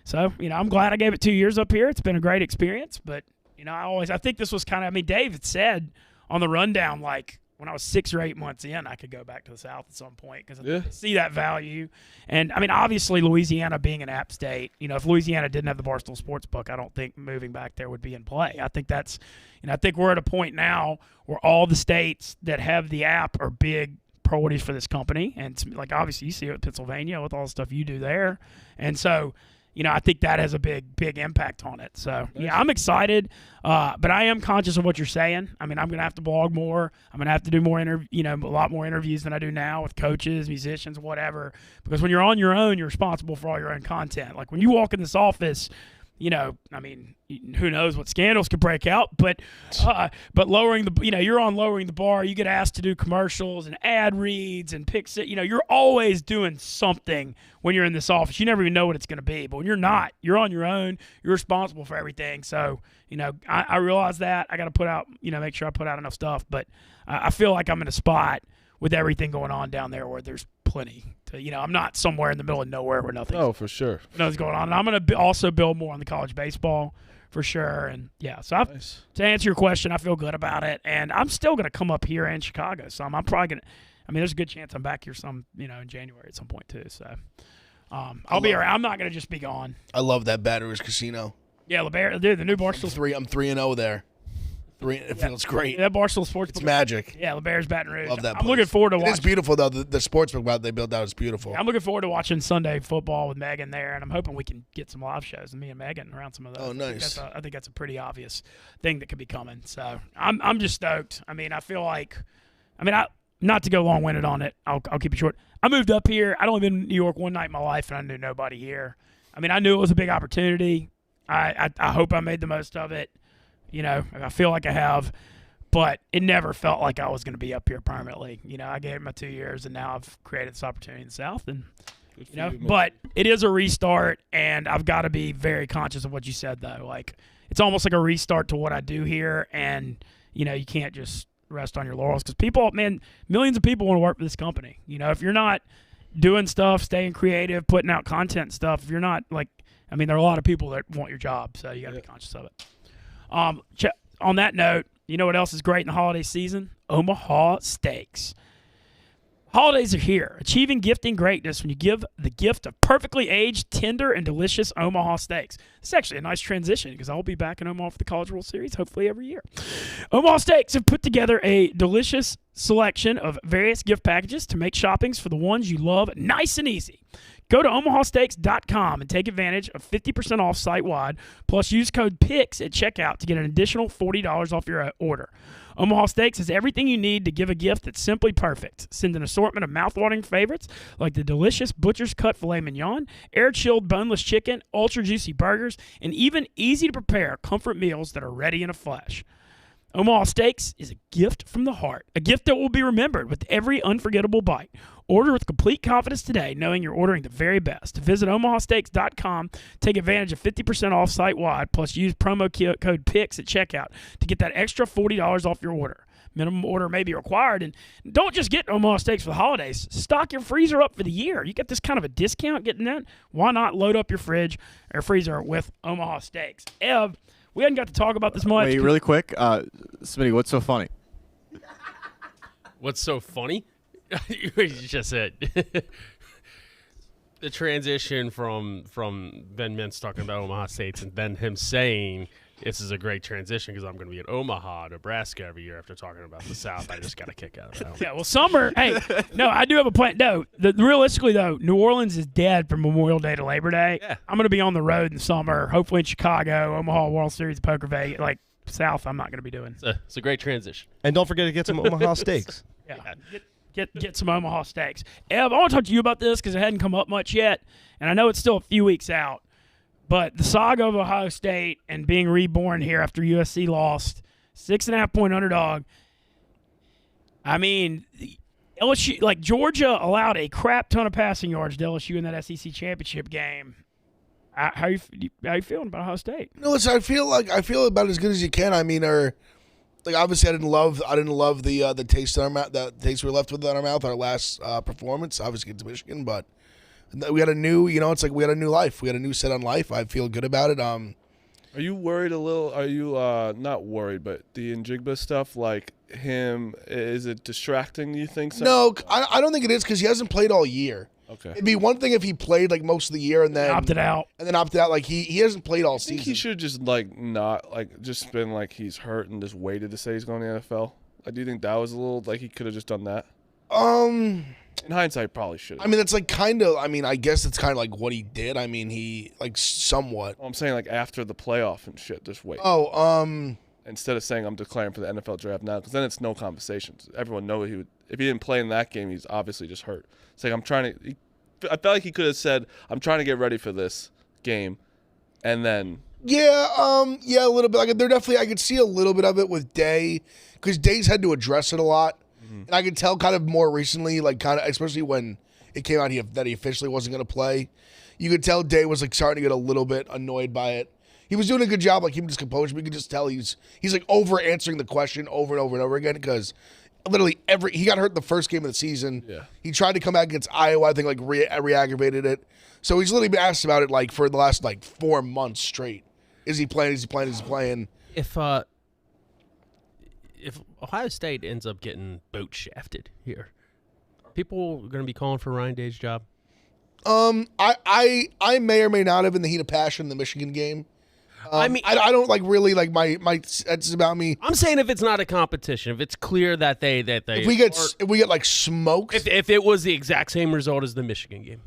S1: So, I'm glad I gave it 2 years up here. It's been a great experience. But, I think this was kind of, Dave had said on the rundown, like, when I was 6 or 8 months in, I could go back to the South at some point because I see that value. And, obviously, Louisiana being an app state, if Louisiana didn't have the Barstool Sports book, I don't think moving back there would be in play. I think that's – I think we're at a point now where all the states that have the app are big priorities for this company. And, like, obviously, you see it with Pennsylvania with all the stuff you do there. And so – I think that has a big impact on it. So, I'm excited, but I am conscious of what you're saying. I'm going to have to blog more. I'm going to have to do more a lot more interviews than I do now with coaches, musicians, whatever. Because when you're on your own, you're responsible for all your own content. Like when you walk in this office, who knows what scandals could break out, but lowering you're on lowering the bar. You get asked to do commercials and ad reads and picks it. You're always doing something when you're in this office. You never even know what it's going to be. But when you're not, you're on your own. You're responsible for everything. So, I realize that I got to put out, make sure I put out enough stuff. But I feel like I'm in a spot with everything going on down there where there's plenty to, I'm not somewhere in the middle of nowhere where nothing.
S4: Oh, for sure.
S1: Nothing's going on. And I'm going to also build more on the college baseball for sure. And so to answer your question, I feel good about it. And I'm still going to come up here in Chicago. So I'm probably going to, there's a good chance I'm back here in January at some point too. So I'll be around. I'm not going to just be gone.
S3: I love that Baton Rouge casino.
S1: Yeah, dude, the new Barstool.
S3: I'm 3-0 there. It feels great.
S1: Yeah, that Barstool Sports.
S3: It's magic.
S1: Yeah, LeBare's Baton Rouge.
S3: Love that
S1: I'm looking forward to watching.
S3: It's beautiful, though. The sports book they built out is beautiful.
S1: Yeah, I'm looking forward to watching Sunday football with Megan there, and I'm hoping we can get some live shows with me and Megan around some of those.
S3: Oh, nice.
S1: I think that's a pretty obvious thing that could be coming. So I'm just stoked. I feel like, not to go long-winded on it, I'll keep it short. I moved up here. I'd only been in New York one night in my life, and I knew nobody here. I knew it was a big opportunity. I hope I made the most of it. I feel like I have. But it never felt like I was going to be up here permanently. I gave it my 2 years, and now I've created this opportunity in the South. And but it is a restart, and I've got to be very conscious of what you said, though. Like it's almost like a restart to what I do here, and you can't just rest on your laurels because millions of people want to work for this company. If you're not doing stuff, staying creative, putting out content stuff, if you're not there are a lot of people that want your job, so you got to be conscious of it. On that note. You know what else is great in the holiday season? Omaha Steaks. Holidays are here. Achieving gifting greatness when you give the gift of perfectly aged, tender, and delicious Omaha Steaks. It's actually a nice transition because I'll be back in Omaha for the College World Series, hopefully every year. Omaha Steaks have put together a delicious selection of various gift packages to make shoppings for the ones you love nice and easy. Go to omahasteaks.com and take advantage of 50% off site-wide, plus use code PICKS at checkout to get an additional $40 off your order. Omaha Steaks has everything you need to give a gift that's simply perfect. Send an assortment of mouth-watering favorites like the delicious Butcher's Cut Filet Mignon, air-chilled boneless chicken, ultra-juicy burgers, and even easy-to-prepare comfort meals that are ready in a flash. Omaha Steaks is a gift from the heart, a gift that will be remembered with every unforgettable bite. Order with complete confidence today, knowing you're ordering the very best. Visit omahasteaks.com, take advantage of 50% off site-wide, plus use promo code PICKS at checkout to get that extra $40 off your order. Minimum order may be required, and don't just get Omaha Steaks for the holidays. Stock your freezer up for the year. You get this kind of a discount getting that. Why not load up your fridge or freezer with Omaha Steaks? Ev, we hadn't got to talk about this much.
S7: Wait, really quick, Smitty, what's so funny?
S2: What's so funny? You just said the transition from Ben Mintz talking about Omaha Steaks and then him saying this is a great transition because I'm going to be in Omaha, Nebraska every year after talking about the South. I just got a kick out of that.
S1: Yeah, well, summer. Hey, no, I do have a plan. No, realistically though, New Orleans is dead from Memorial Day to Labor Day. Yeah. I'm going to be on the road in the summer, hopefully in Chicago, Omaha, World Series, Poker Vegas, like South. I'm not going to be doing.
S2: It's a great transition.
S5: And don't forget to get some Omaha Steaks.
S1: Yeah. Get some Omaha Steaks. Ev, I want to talk to you about this because it hadn't come up much yet, and I know it's still a few weeks out. But the saga of Ohio State and being reborn here after USC lost, 6.5-point underdog. LSU, like Georgia, allowed a crap ton of passing yards to LSU in that SEC championship game. How you feeling about Ohio State?
S3: No, listen, I feel about as good as you can. Obviously, I didn't love the taste in our mouth, the taste we were left with in our mouth our last performance. Obviously, against Michigan, but We got a new, it's like we got a new life. We got a new set on life. I feel good about it.
S4: Are you worried a little? Are you not worried, but the Njigba stuff, like him, is it distracting, you think?
S3: No, I don't think it is because he hasn't played all year.
S4: Okay.
S3: It'd be one thing if he played like most of the year and then
S1: opted out.
S3: Like he hasn't played all
S4: I think
S3: season.
S4: he should just just been like he's hurt and just waited to say he's going to the NFL. Do you think that was a little like he could have just done that?
S3: In
S4: hindsight, probably should.
S3: I mean, that's like kind of. I mean, I guess it's kind of like what he did. I mean, he like somewhat.
S4: I'm saying like after the playoff and shit, just wait. Instead of saying I'm declaring for the NFL draft now, because then it's no conversations. Everyone knows he would. If he didn't play in that game, he's obviously just hurt. It's like I felt like he could have said, "I'm trying to get ready for this game," and then.
S3: Yeah, a little bit. Like, they're definitely. I could see a little bit of it with Day, because Day's had to address it a lot, and I could tell kind of more recently, like kind of especially when it came out that he officially wasn't going to play. You could tell Day was like starting to get a little bit annoyed by it. He was doing a good job, like keeping his composure, but you could just tell he's like over answering the question over and over and over again because literally he got hurt the first game of the season. Yeah. He tried to come back against Iowa, I think like re-aggravated it. So he's literally been asked about it like for the last like 4 months straight. Is he playing? Is he playing? Is he playing?
S2: If Ohio State ends up getting boat shafted here, are people going to be calling for Ryan Day's job?
S3: I may or may not have in the heat of passion in the Michigan game. I mean, I don't like really like my that's about me.
S2: I'm saying if it's not a competition, if it's clear that they if
S3: we get like smoked.
S2: If it was the exact same result as the Michigan game.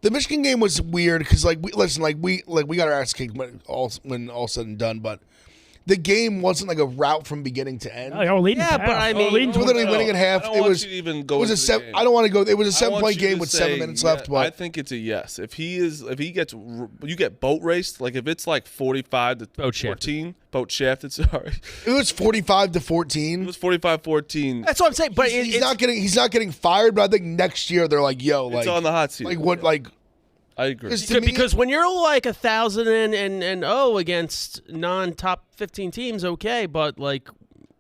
S3: The Michigan game was weird because we got our ass kicked when all said and done, but the game wasn't like a rout from beginning to end.
S1: But I mean,
S3: we were literally winning at half.
S4: I don't want you to even go into the game.
S3: I don't want to go. It was a 7-point game with 7 minutes left. But
S4: I think it's a yes. If you get boat raced, like if it's like 45 to 14, boat shafted. Sorry,
S3: it was 45 to 14.
S4: It was 45-14.
S2: That's what I'm saying. But
S3: he's not getting fired. But I think next year they're like, yo,
S4: it's on the hot seat.
S3: Like what? Like
S4: I agree.
S2: Because when you're like 1,000-0 against non-top 15 teams, okay, but like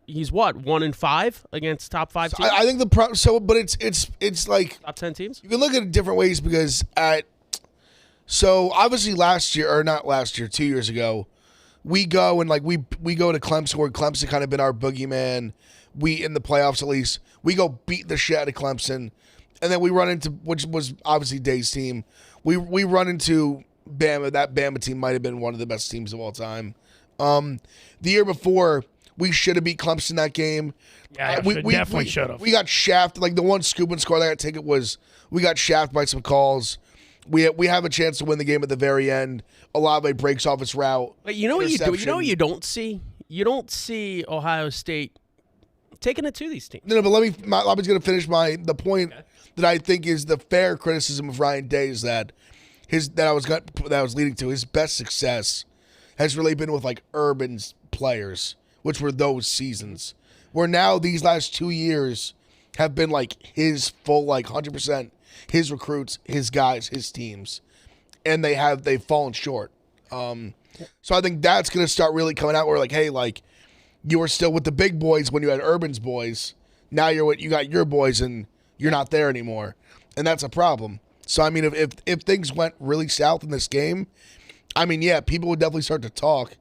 S2: he's what 1-5 against top 5 teams.
S3: I think but it's like
S2: top 10 teams.
S3: You can look at it different ways because obviously 2 years ago, we go and like we go to Clemson where Clemson kind of been our boogeyman. We in the playoffs at least we go beat the shit out of Clemson, and then we run into which was obviously Day's team. We run into Bama. That Bama team might have been one of the best teams of all time. The year before, we should have beat Clemson that game.
S1: Yeah, we definitely should have.
S3: We got shafted. Like the one scoop and score that I got to take it was we got shafted by some calls. We have a chance to win the game at the very end. Olave breaks off his route.
S2: But you know what you do? You know what you don't see? You don't see Ohio State taking it to these teams.
S3: No, but I was going to finish the point that I think is the fair criticism of Ryan Day is that I was leading to his best success has really been with like urban players, which were those seasons. Where now these last 2 years have been like his full like 100% his recruits, his guys, his teams, and they've fallen short. So I think that's going to start really coming out. Where like, hey, like you were still with the big boys when you had Urban's boys. Now you got your boys and you're not there anymore, and that's a problem. So I mean, if things went really south in this game, I mean, yeah, people would definitely start to talk.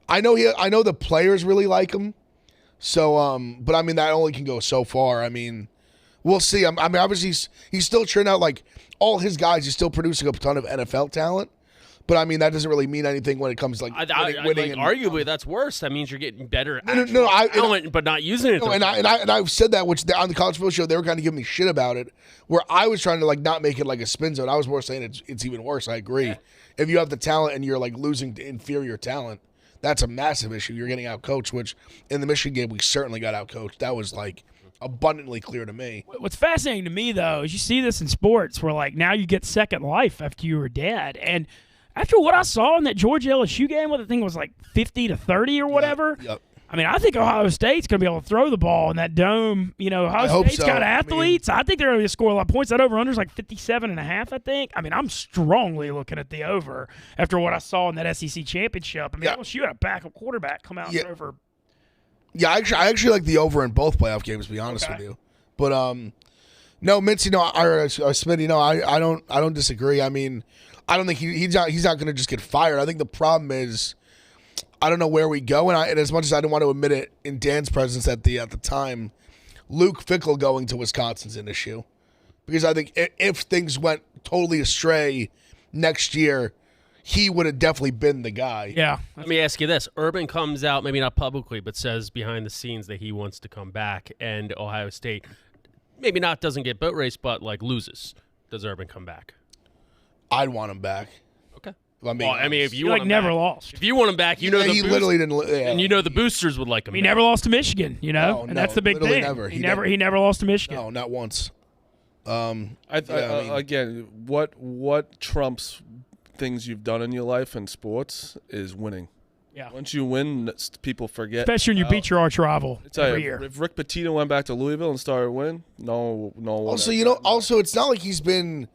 S3: I know the players really like him, so but I mean that only can go so far. I mean, we'll see. I mean, obviously he's still churning out like all his guys. He's still producing a ton of NFL talent. But I mean, that doesn't really mean anything when it comes to like winning.
S2: Arguably, that's worse. That means you're getting better
S3: talent,
S2: but not using it.
S3: No, and I've said that, which on the College Football Show they were kind of giving me shit about it. Where I was trying to like not make it like a spin zone. I was more saying it's even worse. I agree. Yeah. If you have the talent and you're like losing to inferior talent, that's a massive issue. You're getting outcoached, which in the Michigan game we certainly got outcoached. That was like abundantly clear to me.
S1: What's fascinating to me though is you see this in sports where like now you get second life after you were dead. And after what I saw in that Georgia LSU game, where the thing was like 50-30 or whatever,
S3: yep.
S1: I mean, I think Ohio State's going to be able to throw the ball in that dome. You know, Ohio State's got athletes. I think they're going to score a lot of points. That over-under is like 57.5, I think. I mean, I'm strongly looking at the over after what I saw in that SEC championship. I mean, LSU had a backup quarterback come out and over.
S3: Yeah, I actually like the over in both playoff games, to be honest with you. But No, Mintzy, no, Smitty, no, I don't disagree. I mean, I don't think he's not going to just get fired. I think the problem is, I don't know where we go, and as much as I didn't want to admit it in Dan's presence at the time, Luke Fickell going to Wisconsin's an issue, because I think if things went totally astray next year, he would have definitely been the guy.
S1: Yeah.
S2: Let me ask you this. Urban comes out, maybe not publicly, but says behind the scenes that he wants to come back, and Ohio State maybe not doesn't get boat race, but like loses. Does Urban come back?
S3: I'd want him back.
S2: Okay.
S3: I mean,
S2: if you
S1: He
S2: want him
S1: never
S2: back,
S1: lost.
S2: if you want him back, you know
S3: he literally didn't. Yeah.
S2: and you know the boosters would like him.
S1: He
S2: back.
S1: never lost to Michigan,
S3: No,
S1: and that's the big
S3: literally
S1: thing.
S3: never.
S1: He never lost to Michigan.
S3: No, not once.
S4: Again, what trumps things you've done in your life in sports is winning.
S1: Yeah.
S4: Once you win, people forget.
S1: Especially when you beat your arch rival
S4: I tell
S1: every
S4: you,
S1: year.
S4: if Rick Pitino went back to Louisville and started winning, no one.
S3: Also, it's not like he hasn't been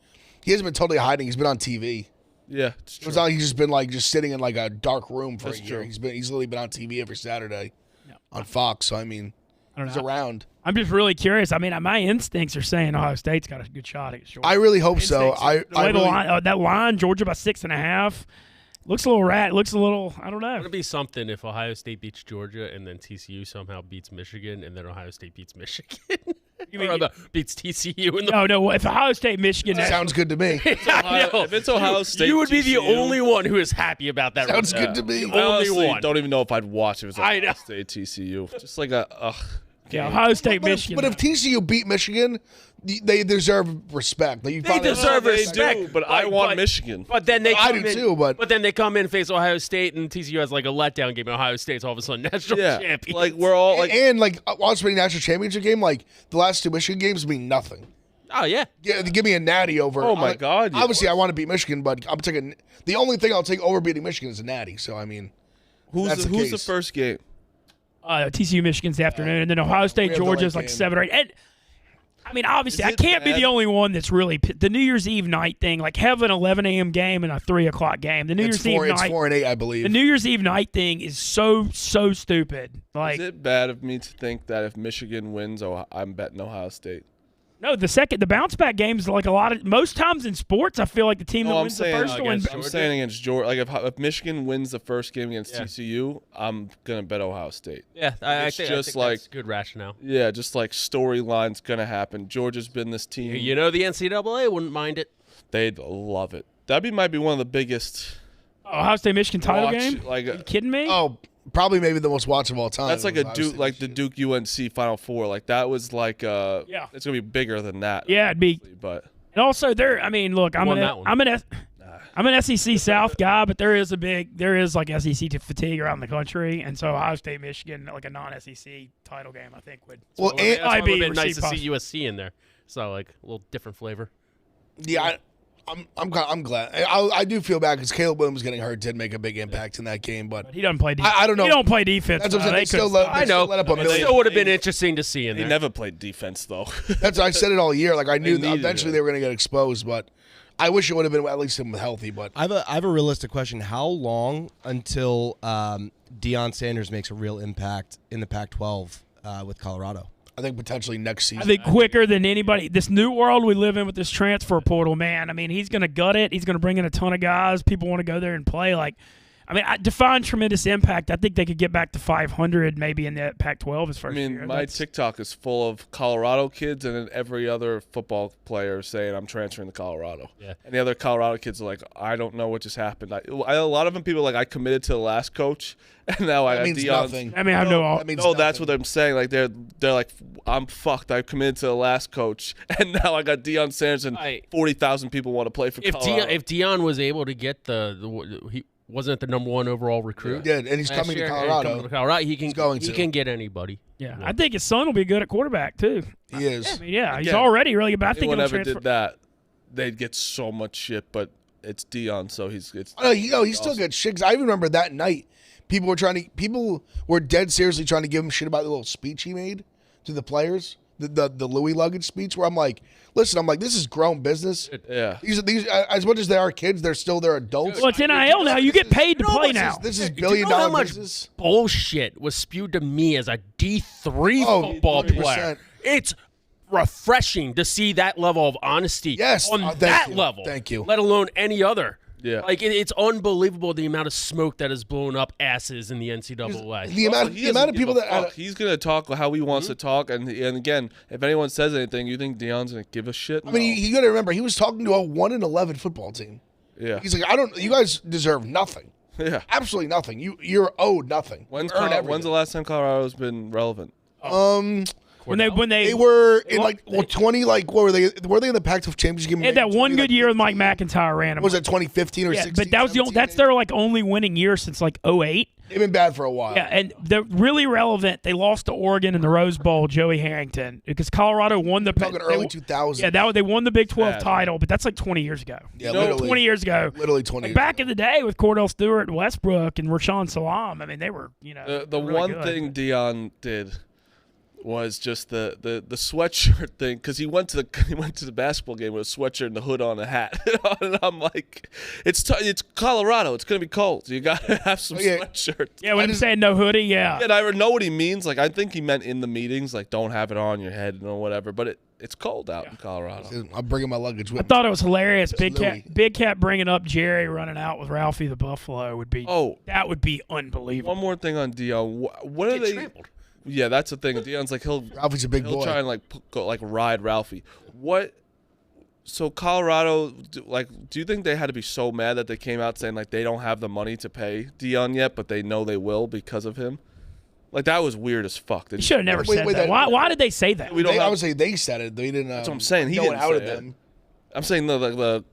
S3: totally hiding. He's been on TV.
S4: Yeah, it's true.
S3: It's not like he's just been just sitting in like a dark room for
S4: That's
S3: a year.
S4: true.
S3: He's literally been on TV every Saturday
S1: Yeah.
S3: on Fox. So I mean,
S1: I don't
S3: he's
S1: know.
S3: around.
S1: I'm just really curious. I mean, my instincts are saying Ohio State's got a good shot against Georgia.
S3: I really hope so.
S1: Instincts. The way the line, that line, Georgia by 6.5, looks a little looks a little. I don't know.
S2: It'd be something if Ohio State beats Georgia and then TCU somehow beats Michigan and then Ohio State beats Michigan. Beats TCU in the
S1: No. If Ohio State, Michigan,
S3: sounds good to me.
S2: I know.
S4: If it's Ohio State,
S2: you would be the
S4: TCU,
S2: only one who is happy about that.
S3: Sounds
S2: result.
S3: good to me.
S2: The
S4: I
S2: only
S4: honestly
S2: one.
S4: don't even know if I'd watch if it was
S2: I know.
S4: Ohio State TCU. Just like a
S1: yeah, Ohio State,
S3: But
S1: Michigan.
S3: if TCU beat Michigan, they deserve respect. Like, you
S2: They
S3: finally-
S2: deserve
S4: they
S2: respect.
S4: do, but I want Michigan.
S2: But then they
S3: I
S2: come
S3: do
S2: in,
S3: too, but
S2: then they come in and face Ohio State and TCU has like a letdown game. And Ohio State's all of a sudden national
S4: Yeah,
S2: champion.
S4: like we're all like.
S3: and watching a national championship game, like the last two Michigan games mean nothing.
S2: Oh yeah.
S3: Give me a natty over.
S4: Oh, my God, yeah.
S3: Obviously, I want to beat Michigan, but I'm taking the only thing I'll take over beating Michigan is a natty. So I mean, that's
S4: Who's the
S3: case.
S4: first game?
S1: TCU, Michigan's the afternoon, and then Ohio State,
S3: we have the
S1: Georgia's
S3: late
S1: like
S3: game.
S1: 7 or 8. And I mean, obviously,
S4: Is
S1: I
S4: it
S1: can't be
S4: bad?
S1: the only one that's really the New Year's Eve night thing. Like have an 11 a.m. game and a 3 o'clock game. The New
S3: It's
S1: Year's Eve
S3: it's
S1: night.
S3: 4 and 8, I believe.
S1: The New Year's Eve night thing is so stupid. Like
S4: Is it bad of me to think that if Michigan wins, I'm betting Ohio State?
S1: no, the bounce back games like most times in sports, I feel like the team that
S4: No, I'm
S1: wins the
S4: saying
S1: first one.
S2: against
S4: I'm
S2: Georgia?
S4: saying against Georgia. Like if Michigan wins the first game against
S2: Yeah.
S4: TCU, I'm gonna bet Ohio State.
S2: Yeah, I
S4: It's
S2: think
S4: just
S2: that's good rationale.
S4: Yeah, just like storyline's gonna happen. Georgia's been this team.
S2: You know the NCAA wouldn't mind it.
S4: They'd love it. Might be one of the biggest.
S1: Ohio State Michigan title
S4: watch,
S1: game?
S4: like
S1: Are you kidding me?
S3: Oh, probably maybe the most watched of all time.
S4: that's like
S3: was
S4: a
S3: Ohio
S4: Duke,
S3: State
S4: like the
S3: Michigan.
S4: Duke UNC Final Four. Like that was like
S1: Yeah.
S4: it's gonna be bigger than that.
S1: Yeah, it'd be.
S4: But
S1: And also, I mean, look, I'm
S2: Won that one.
S1: an SEC South guy, but there is like SEC fatigue around the country, and so Ohio State, Michigan, like a non-SEC title game, I think would.
S3: Well,
S2: That's why
S1: I'd
S2: it
S1: be
S2: would have been nice to
S1: received
S2: see USC in there. So like a little different flavor.
S3: Yeah, I'm glad. I do feel bad because Caleb Williams getting hurt did make a big impact in that game, but
S1: He doesn't play defense.
S3: I don't know.
S1: He don't play defense.
S3: That's what I'm saying.
S1: They
S3: They still
S1: could've-
S3: let, they still let up a
S2: It
S3: million.
S2: still would have been interesting to see in
S4: they
S2: there.
S4: never played defense though.
S3: That's I said it all year. Like I knew that
S4: needed
S3: eventually
S4: it.
S3: they were going to get exposed, but I wish it would have been at least him healthy. But
S5: I have a realistic question. How long until Deion Sanders makes a real impact in the Pac-12 with Colorado?
S3: I think potentially next season.
S1: I think quicker than anybody. This new world we live in with this transfer portal, man. I mean, he's going to gut it. He's going to bring in a ton of guys. People want to go there and play. Like, I mean, define tremendous impact. I think they could get back to 500 maybe in the Pac-12 as
S4: I
S1: first
S4: mean,
S1: year.
S4: my
S1: That's-
S4: TikTok is full of Colorado kids and then every other football player saying I'm transferring to Colorado.
S2: Yeah.
S4: And the other Colorado kids are like, I don't know what just happened. A lot of them people are like I committed to the last coach, and now I
S3: that
S4: got
S3: means
S4: Deion.
S3: nothing.
S1: I mean, I have no.
S3: That means
S4: No, that's
S3: nothing.
S4: what I'm saying. Like they're like, I'm fucked. I committed to the last coach, and now I got Deion Sanders, and
S2: I-
S4: 40,000 people want to play for Colorado.
S2: If Deion was able to get he wasn't the number one overall recruit.
S3: Yeah, and he's
S2: last
S3: coming to
S2: year, and
S3: Colorado.
S2: coming to Colorado. He can
S3: going
S2: he
S3: to.
S2: can get anybody.
S1: Yeah, I think his son will be good at quarterback too.
S3: He is.
S1: I mean, yeah, he's
S4: Again,
S1: already really good. But I think
S4: anyone
S1: he'll
S4: ever
S1: transfer.
S4: did that, they'd get so much shit. But it's Deion, so he still
S3: gets shit. 'Cause I even remember that night, people were dead seriously trying to give him shit about the little speech he made to the players, the Louis luggage speech. Where I'm like, listen, this is grown business.
S4: Yeah.
S3: These as much as they are kids, they're adults.
S1: Well, it's NIL now. You get paid to play now.
S3: This is
S2: Do you know how
S3: billion-dollar
S2: much
S3: business.
S2: bullshit was spewed to me as a D3
S3: Oh,
S2: football
S3: 100%.
S2: player? It's refreshing to see that level of honesty
S3: Yes,
S2: on
S3: thank
S2: that
S3: you.
S2: level.
S3: Thank you.
S2: Let alone any other.
S4: Yeah.
S2: Like, it's unbelievable the amount of smoke that has blown up asses in the NCAA.
S3: The amount of people that
S4: he's gonna talk how he wants to talk, and again, if anyone says anything, you think Deion's gonna give a shit?
S3: I mean, you got to remember he was talking to a 1-11 football team.
S4: Yeah.
S3: He's like, you guys deserve nothing.
S4: Yeah.
S3: Absolutely nothing. You're owed nothing.
S4: When's
S3: You earn
S4: the
S3: everything.
S4: last time Colorado's been relevant?
S1: When they
S3: They were in 20, what were they? Were they in the Pac-12 championship game?
S1: they had that one good year with Mike McIntyre ran them.
S3: Was it 2015 or 16?
S1: But that was that's their only winning year since 2008.
S3: They've been bad for a while.
S1: Yeah, and they're really relevant. They lost to Oregon in the Rose Bowl, Joey Harrington, because Colorado won the
S3: Talking early 2000s.
S1: Yeah, they won the Big 12 title, but that's 20 years ago.
S3: Yeah, literally
S1: 20 years ago.
S3: Literally 20 years
S1: Back
S3: ago.
S1: in the day with Cordell Stewart and Westbrook and Rashawn Salam, I mean, they were,
S4: The
S1: really
S4: one
S1: good.
S4: thing Deion did was just the sweatshirt thing, because he went to the basketball game with a sweatshirt and the hood on, a hat, and I'm like, it's Colorado, it's gonna be cold, you gotta have some sweatshirts.
S1: Yeah, when I'm saying no hoodie, yeah.
S4: And I know what he means. Like, I think he meant in the meetings, like, don't have it on your head or whatever. But it's cold out in Colorado.
S3: I'm bringing my luggage with
S1: I
S3: me.
S1: thought it was hilarious.
S3: Louis.
S1: Big Cat bringing up Jerry running out with Ralphie the Buffalo would be.
S4: Oh,
S1: that would be unbelievable.
S4: one more thing on Deion. What are
S2: Get
S4: they?
S2: trampled.
S4: Yeah, that's the thing. Deion's like
S3: Ralphie's a big
S4: he'll
S3: boy.
S4: try and go ride Ralphie. What? So Colorado, do you think they had to be so mad that they came out saying like they don't have the money to pay Deion yet, but they know they will because of him? Like, that was weird as fuck.
S1: You should have never said that.
S3: that-
S1: Why did they say that?
S3: I would say they said it. They didn't.
S4: That's what I'm saying. He
S3: no one
S4: didn't
S3: outed
S4: say it.
S3: them.
S4: I'm saying the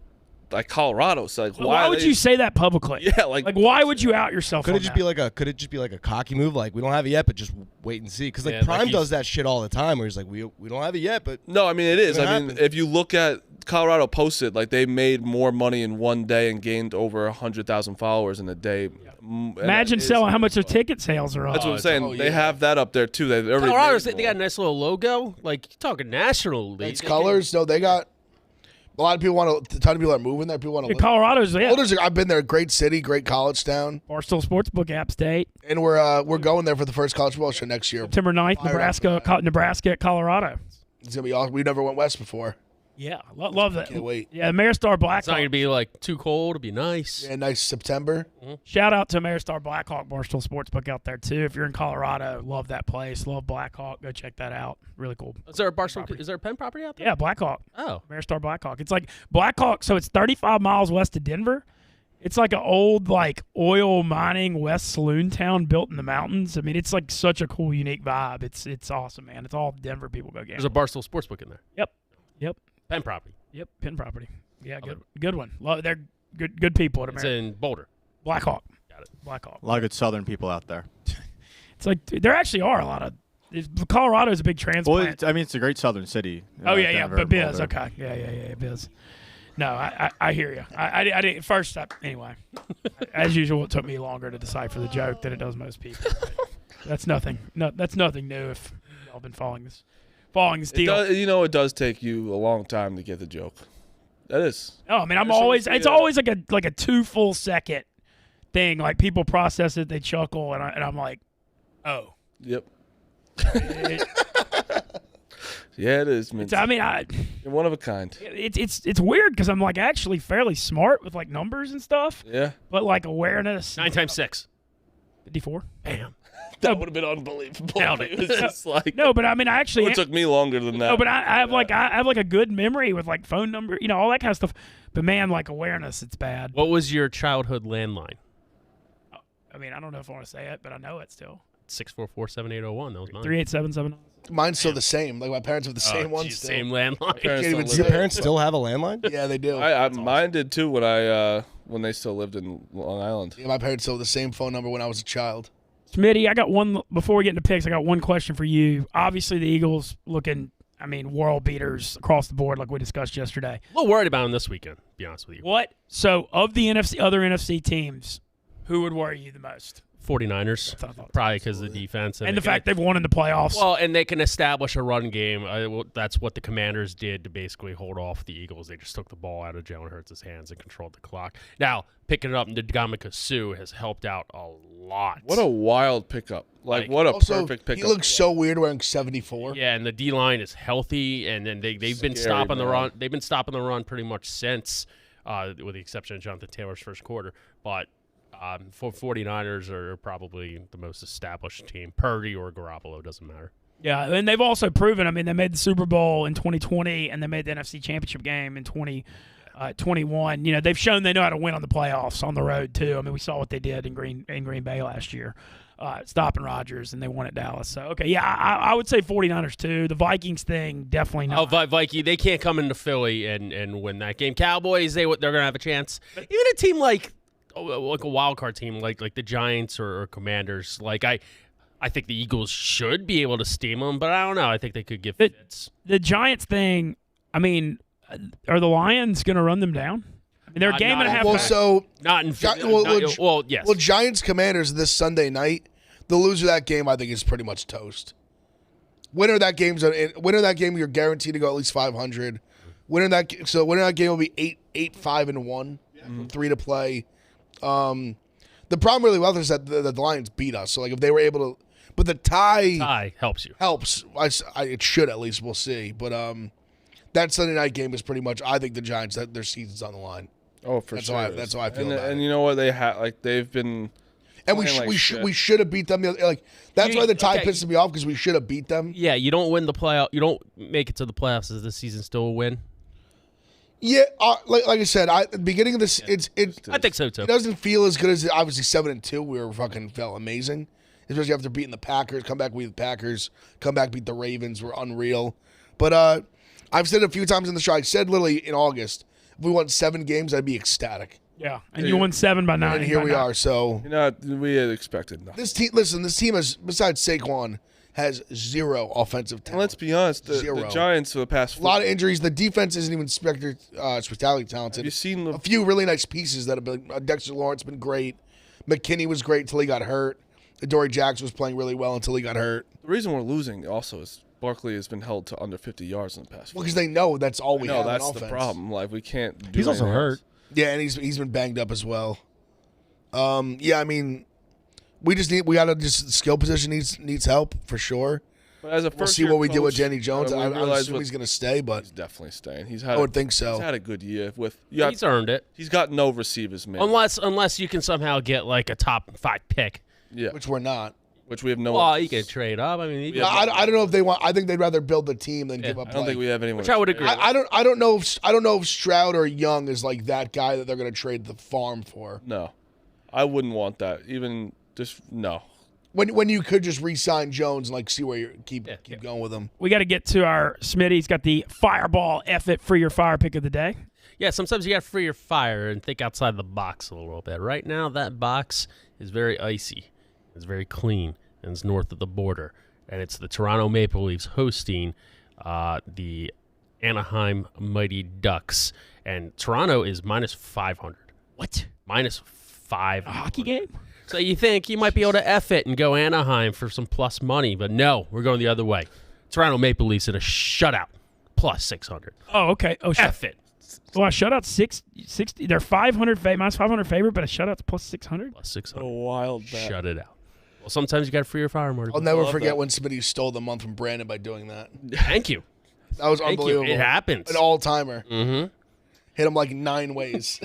S4: Colorado. So like,
S1: Why would you say that publicly?
S4: Yeah, like
S1: why would you out yourself?
S5: Could
S1: on
S5: it just
S1: that?
S5: be like a cocky move? Like, we don't have it yet, but just wait and see. Because
S2: Yeah, like
S5: Prime
S2: he's-
S5: does that shit all the time, where he's like, we don't have it yet, but
S4: No, I mean it is.
S5: It
S4: I mean,
S5: happened.
S4: if you look at Colorado posted, like they made more money in one day and gained over 100,000 followers in a day. And
S1: Imagine
S4: that is-
S1: selling how much their ticket sales are up.
S4: That's what I'm saying.
S3: oh,
S4: they
S3: yeah.
S4: have that up there too. They already
S2: Colorado's,
S4: made
S2: they got a
S4: more.
S2: nice little logo. Like, you're talking national league.
S3: It's colors. No, they got a lot of people want to. A ton of people are moving there. People want to.
S1: Colorado's, yeah.
S3: I've been there. Great city, great college town,
S1: Barstool Sportsbook, App State,
S3: and we're going there for the first college football show next year.
S1: September 9th, Nebraska at Colorado.
S3: It's gonna be awesome. We never went west before.
S1: Yeah, love that.
S3: Can't wait.
S1: Yeah, Ameristar
S2: It's not
S1: Blackhawk.
S2: going to be like too cold. It'll be nice.
S3: Yeah, nice September.
S1: Shout out to Ameristar Blackhawk Barstool Sportsbook out there too. If you're in Colorado, love that place. Love Blackhawk. Go check that out. Really cool.
S2: Is there a Barstool? Is there a Penn property out there?
S1: Yeah, Blackhawk.
S2: Oh,
S1: Ameristar Blackhawk. It's like Blackhawk, so it's 35 miles west of Denver. It's like an old oil mining West saloon town built in the mountains. I mean, it's like such a cool, unique vibe. It's awesome, man. It's all Denver people go
S2: there's a
S1: gamble.
S2: Barstool Sportsbook in there.
S1: Yep.
S2: Penn property.
S1: Yep. Pin property. Yeah, good one. They're good people at
S2: It's
S1: America.
S2: in Boulder.
S1: Blackhawk.
S2: Got it.
S1: Blackhawk.
S7: A lot of good Southern people out there.
S1: It's like there actually are a lot of. Colorado is a big transplant.
S7: Well, it's a great Southern city.
S1: Oh yeah,
S7: Denver
S1: but
S7: and
S1: Biz,
S7: Boulder.
S1: okay, yeah, Biz. No, I hear you. I didn't at first. Anyway, as usual, it took me longer to decipher the joke than it does most people. That's nothing. No, that's nothing new. If y'all been following this deal.
S4: It does take you a long time to get the joke. That is.
S1: Oh, I mean, I'm
S4: There should
S1: always.
S4: be
S1: It's
S4: a-
S1: always like a 2 full second thing. Like people process it, they chuckle, and I'm like, oh.
S4: Yep.
S1: It-
S4: Yeah, it is. Mintzy.
S1: I mean,
S4: You're one of a kind.
S1: it's weird because I'm actually fairly smart with numbers and stuff,
S4: Yeah.
S1: but awareness.
S2: 9 times 6.
S1: 54.
S2: Bam.
S4: That would have been unbelievable.
S2: Nailed it.
S4: It was just like.
S1: No, but I mean, I actually.
S4: It took me longer than that.
S1: No, but I have I have a good memory with phone number, all that kind of stuff. But man, awareness, it's bad.
S2: What was your childhood landline?
S1: I mean, I don't know if I want to say it, but I know it still.
S2: 644-7801. That was mine.
S1: 3877.
S3: Mine's still the same. Like my parents have the same
S2: Oh,
S3: one.
S2: geez,
S3: Still.
S2: same landline.
S4: Parents
S3: Can't even
S4: don't
S3: see
S5: Do your
S3: it.
S5: parents still have a landline?
S3: Yeah, they do.
S4: Mine did too when they still lived in Long Island.
S3: Yeah, my parents still have the same phone number when I was a child.
S1: Smitty, I got one before we get into picks. I got one question for you. Obviously, the Eagles looking, world beaters across the board, like we discussed yesterday.
S2: A little worried about him this weekend, to be honest with you.
S1: What? So, of the other NFC teams, who would worry you the most
S2: 49ers, probably because of the defense.
S1: And the fact they've won in the playoffs.
S2: Well, and they can establish a run game. That's what the Commanders did to basically hold off the Eagles. They just took the ball out of Jalen Hurts' hands and controlled the clock. Now, picking it up, Ndamukong Suh has helped out a lot.
S4: What a wild pickup. What a
S3: Also,
S4: perfect pickup.
S3: he looks so weird wearing 74.
S2: Yeah, and the D-line is healthy, and then they've been stopping the run. They've been stopping the run pretty much since, with the exception of Jonathan Taylor's first quarter. But for 49ers are probably the most established team. Purdy or Garoppolo, doesn't matter.
S1: Yeah, and they've also proven, I mean, they made the Super Bowl in 2020, and they made the NFC Championship game in 2021. You know, they've shown they know how to win on the playoffs on the road, too. I mean, we saw what they did in Green Bay last year, stopping Rodgers, and they won at Dallas. So, okay, yeah, I would say 49ers, too. The Vikings thing, definitely not.
S2: Oh, Viking, they can't come into Philly and win that game. Cowboys, they're going to have a chance. Even a team like a wild card team like the Giants or Commanders, I think the Eagles should be able to steam them, but I don't know. I think they could give fits.
S1: The Giants thing, I mean, are the Lions going to run them down? I mean, they're a game and a half back.
S3: So
S2: Not in
S3: yes.
S2: Well,
S3: Giants Commanders this Sunday night. The loser of that game, I think, is pretty much toast. Winner of that game, you're guaranteed to go at least 500. Winner of that game will be 8-5-1, 3 to play. The problem really is that the Lions beat us. So, like, if they were able to, but the tie
S2: helps you.
S3: Helps. It should, at least. We'll see. But that Sunday night game is pretty much. I think the Giants, their season's on the line.
S4: Oh, for sure.
S3: That's how I feel. About
S4: and
S3: it.
S4: you know what they've been.
S3: And we should have beat them. That's why the tie pisses me off, because we should have beat them.
S2: Yeah, you don't win the playoff. You don't make it to the playoffs. Is the season still a win?
S3: Yeah, like I said, at the beginning of this,
S2: I think so too.
S3: It doesn't feel as good as obviously 7-2. We were felt amazing, especially after beating the Packers. Come back, beat the Packers. Come back, beat the Ravens. We're unreal. But I've said it a few times in the show. I said literally in August, if we won 7 games, I'd be ecstatic.
S1: Yeah, and you won 7 by 9.
S3: And here we are. So
S4: we had expected nothing.
S3: This team has, besides Saquon, has 0 offensive talent.
S4: And let's be honest, the Giants for the past
S3: a lot of injuries. The defense isn't even spectacularly talented.
S4: Have you seen
S3: a few really nice pieces that have been? Dexter Lawrence been great. McKinney was great until he got hurt. Adoree Jackson was playing really well until he got hurt.
S4: The reason we're losing also is Barkley has been held to under 50 yards in the past.
S3: Well, because they know that's all we have.
S4: No, that's
S3: on
S4: the
S3: offense.
S4: problem. Like, we can't do.
S5: He's also hurt.
S3: Yeah, and he's been banged up as well. Yeah, I mean, we got to skill position needs help for sure.
S4: But as a
S3: we'll see what we do with
S4: coach,
S3: Jenny Jones. I assume he's going to stay, but
S4: he's definitely staying.
S3: I would think so.
S4: He's had a good year
S2: He's earned it.
S4: He's got no receivers, man.
S2: Unless you can somehow get like a top 5 pick.
S4: Yeah,
S3: which we're not.
S4: Which we have no.
S2: Well, you can trade up. I mean,
S3: I don't know if they want. I think they'd rather build the team than give up.
S4: I don't think we have anyone.
S2: Which I would agree.
S3: I don't know if Stroud or Young is like that guy that they're going to trade the farm for.
S4: No, I wouldn't want that. Even just no.
S3: When you could just re-sign Jones and like see where you keep going with him.
S1: We got to get to our Smitty. He's got the Fireball F-It Free Your Fire pick of the day.
S2: Yeah, sometimes you got to free your fire and think outside the box a little bit. Right now, that box is very icy. It's very clean, and it's north of the border. And it's the Toronto Maple Leafs hosting the Anaheim Mighty Ducks. And Toronto is minus 500.
S1: What?
S2: Minus 5.
S1: A hockey game?
S2: So you think you might be able to F it and go Anaheim for some plus money, but no, we're going the other way. Toronto Maple Leafs in a shutout, plus 600.
S1: Oh, okay. Oh,
S2: F it.
S1: Well, a shutout 60. They're 500 minus 500 favorite, but a shutout's plus 600.
S2: Plus 600.
S4: A wild bet.
S2: Shut it out. Well, sometimes you got to free your fire, Marty.
S3: I'll never forget when Smitty stole the month from Brandon by doing that.
S2: Thank you.
S3: That was unbelievable.
S2: It happens.
S3: An all-timer.
S2: Mm-hmm.
S3: Hit him like 9 ways.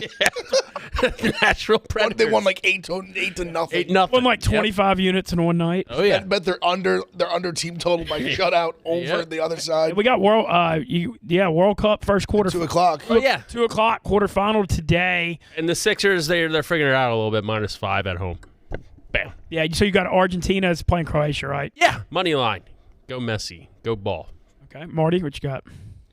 S2: Natural predators.
S3: They won like 8 to nothing.
S2: 8-0.
S1: Won like 25 units in one night.
S2: Oh yeah.
S3: Bet they're under team total by shutout over the other side.
S1: We got World Cup first quarter.
S3: 2 o'clock.
S2: Oh yeah.
S1: 2 o'clock quarterfinal today.
S2: And the Sixers, they're figuring it out a little bit. Minus 5 at home. Bam.
S1: Yeah. So you got Argentina's playing Croatia, right?
S2: Yeah. Money line. Go Messi. Go ball.
S1: Okay, Marty, what you got?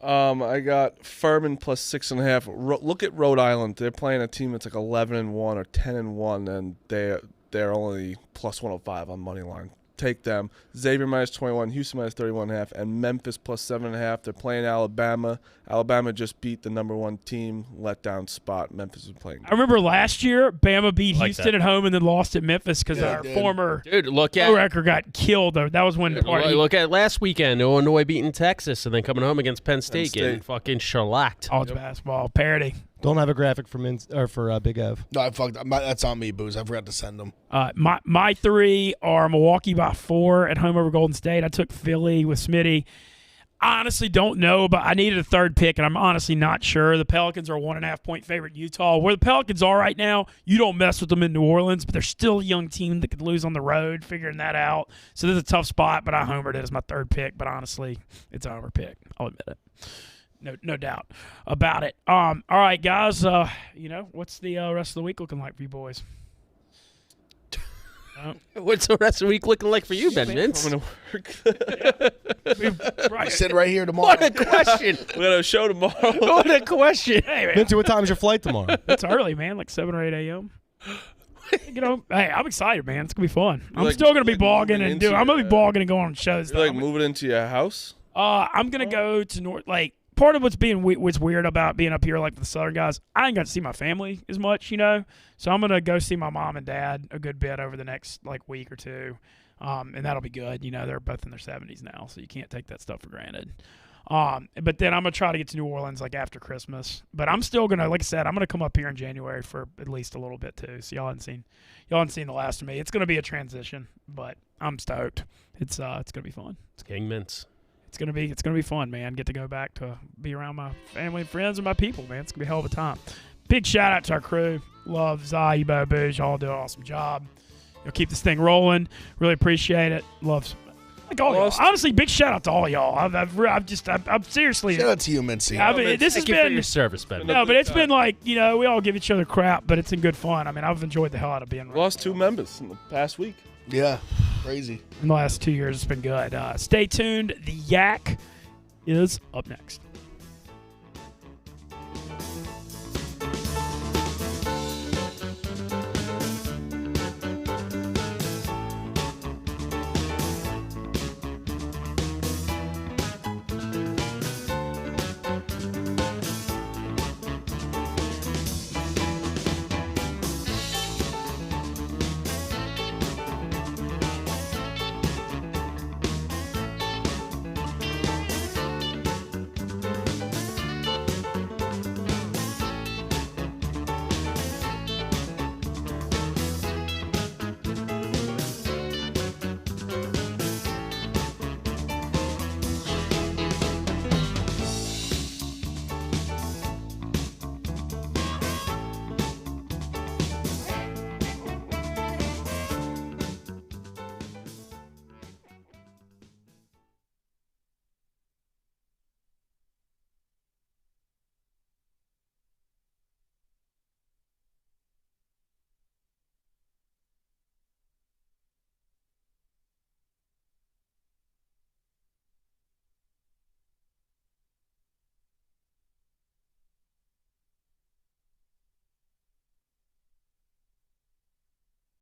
S4: I got Furman plus 6.5. Look at Rhode Island. They're playing a team that's like 11-1 or 10-1, and they're only plus 105 on money line. take them. Xavier -21, Houston -31.5, and Memphis +7.5. They're playing Alabama. Alabama just beat the #1 team, letdown spot. Memphis is playing.
S1: I remember last year, Bama beat
S2: Like
S1: Houston
S2: that.
S1: at home and then lost at Memphis because our
S3: dude.
S1: former
S2: Dude, look at
S1: record got killed. Though that was when the party.
S2: look at last weekend. Illinois beating Texas and then coming home against Penn State, getting fucking shellacked.
S1: College basketball parody.
S5: Don't have a graphic for Big Ev.
S3: No, I fucked up. That's on me, Booze. I forgot to send them.
S1: My 3 are Milwaukee by 4 at home over Golden State. I took Philly with Smitty. I honestly don't know, but I needed a third pick, and I'm honestly not sure. The Pelicans are a 1.5-point favorite. Utah, where the Pelicans are right now, you don't mess with them in New Orleans, but they're still a young team that could lose on the road. Figuring that out, so this is a tough spot. But I homered it as my third pick. But honestly, it's a homer pick. I'll admit it. No doubt about it. All right, guys. What's the rest of the week looking like for you boys?
S2: What's the rest of the week looking like for you, Ben Mintz?
S4: I'm gonna work.
S3: I sit right here tomorrow.
S2: What a question!
S4: We got a show tomorrow.
S2: What a question!
S1: Hey, man,
S5: Minty, what time's your flight tomorrow?
S1: it's early, man. Like 7 or 8 a.m. Hey, I'm excited, man. It's gonna be fun. I'm
S4: like-
S1: still gonna be
S4: like
S1: blogging
S4: moving
S1: and
S4: into
S1: I'm gonna be
S4: your-
S1: blogging and going on shows.
S4: You're like moving into your house.
S1: I'm gonna go to North. Like part of what's weird about being up here, like with the Southern guys, I ain't got to see my family as much, So I'm gonna go see my mom and dad a good bit over the next like week or two, and that'll be good. They're both in their 70s now, so you can't take that stuff for granted. But then I'm gonna try to get to New Orleans like after Christmas. But I'm still gonna, like I said, I'm gonna come up here in January for at least a little bit too. So y'all haven't seen the last of me. It's gonna be a transition, but I'm stoked. It's gonna be fun.
S2: It's King Mintz.
S1: It's gonna be fun, man. Get to go back to be around my family and friends and my people, man. It's gonna be a hell of a time. Big shout out to our crew. Love Zai, Ebo, Booge. Y'all do an awesome job. You'll keep this thing rolling. Really appreciate it. Love. Like all y'all. Honestly, big shout out to all y'all. I'm seriously.
S3: Shout out to you, Mintzy.
S1: This has
S2: Thank you for
S1: been
S2: your service, Ben.
S1: no, but it's been like we all give each other crap, but it's been good fun. I mean, I've enjoyed the hell out of being.
S4: Lost 2 members in the past week.
S3: Yeah, crazy.
S1: In the last 2 years, it's been good. Stay tuned. The Yak is up next.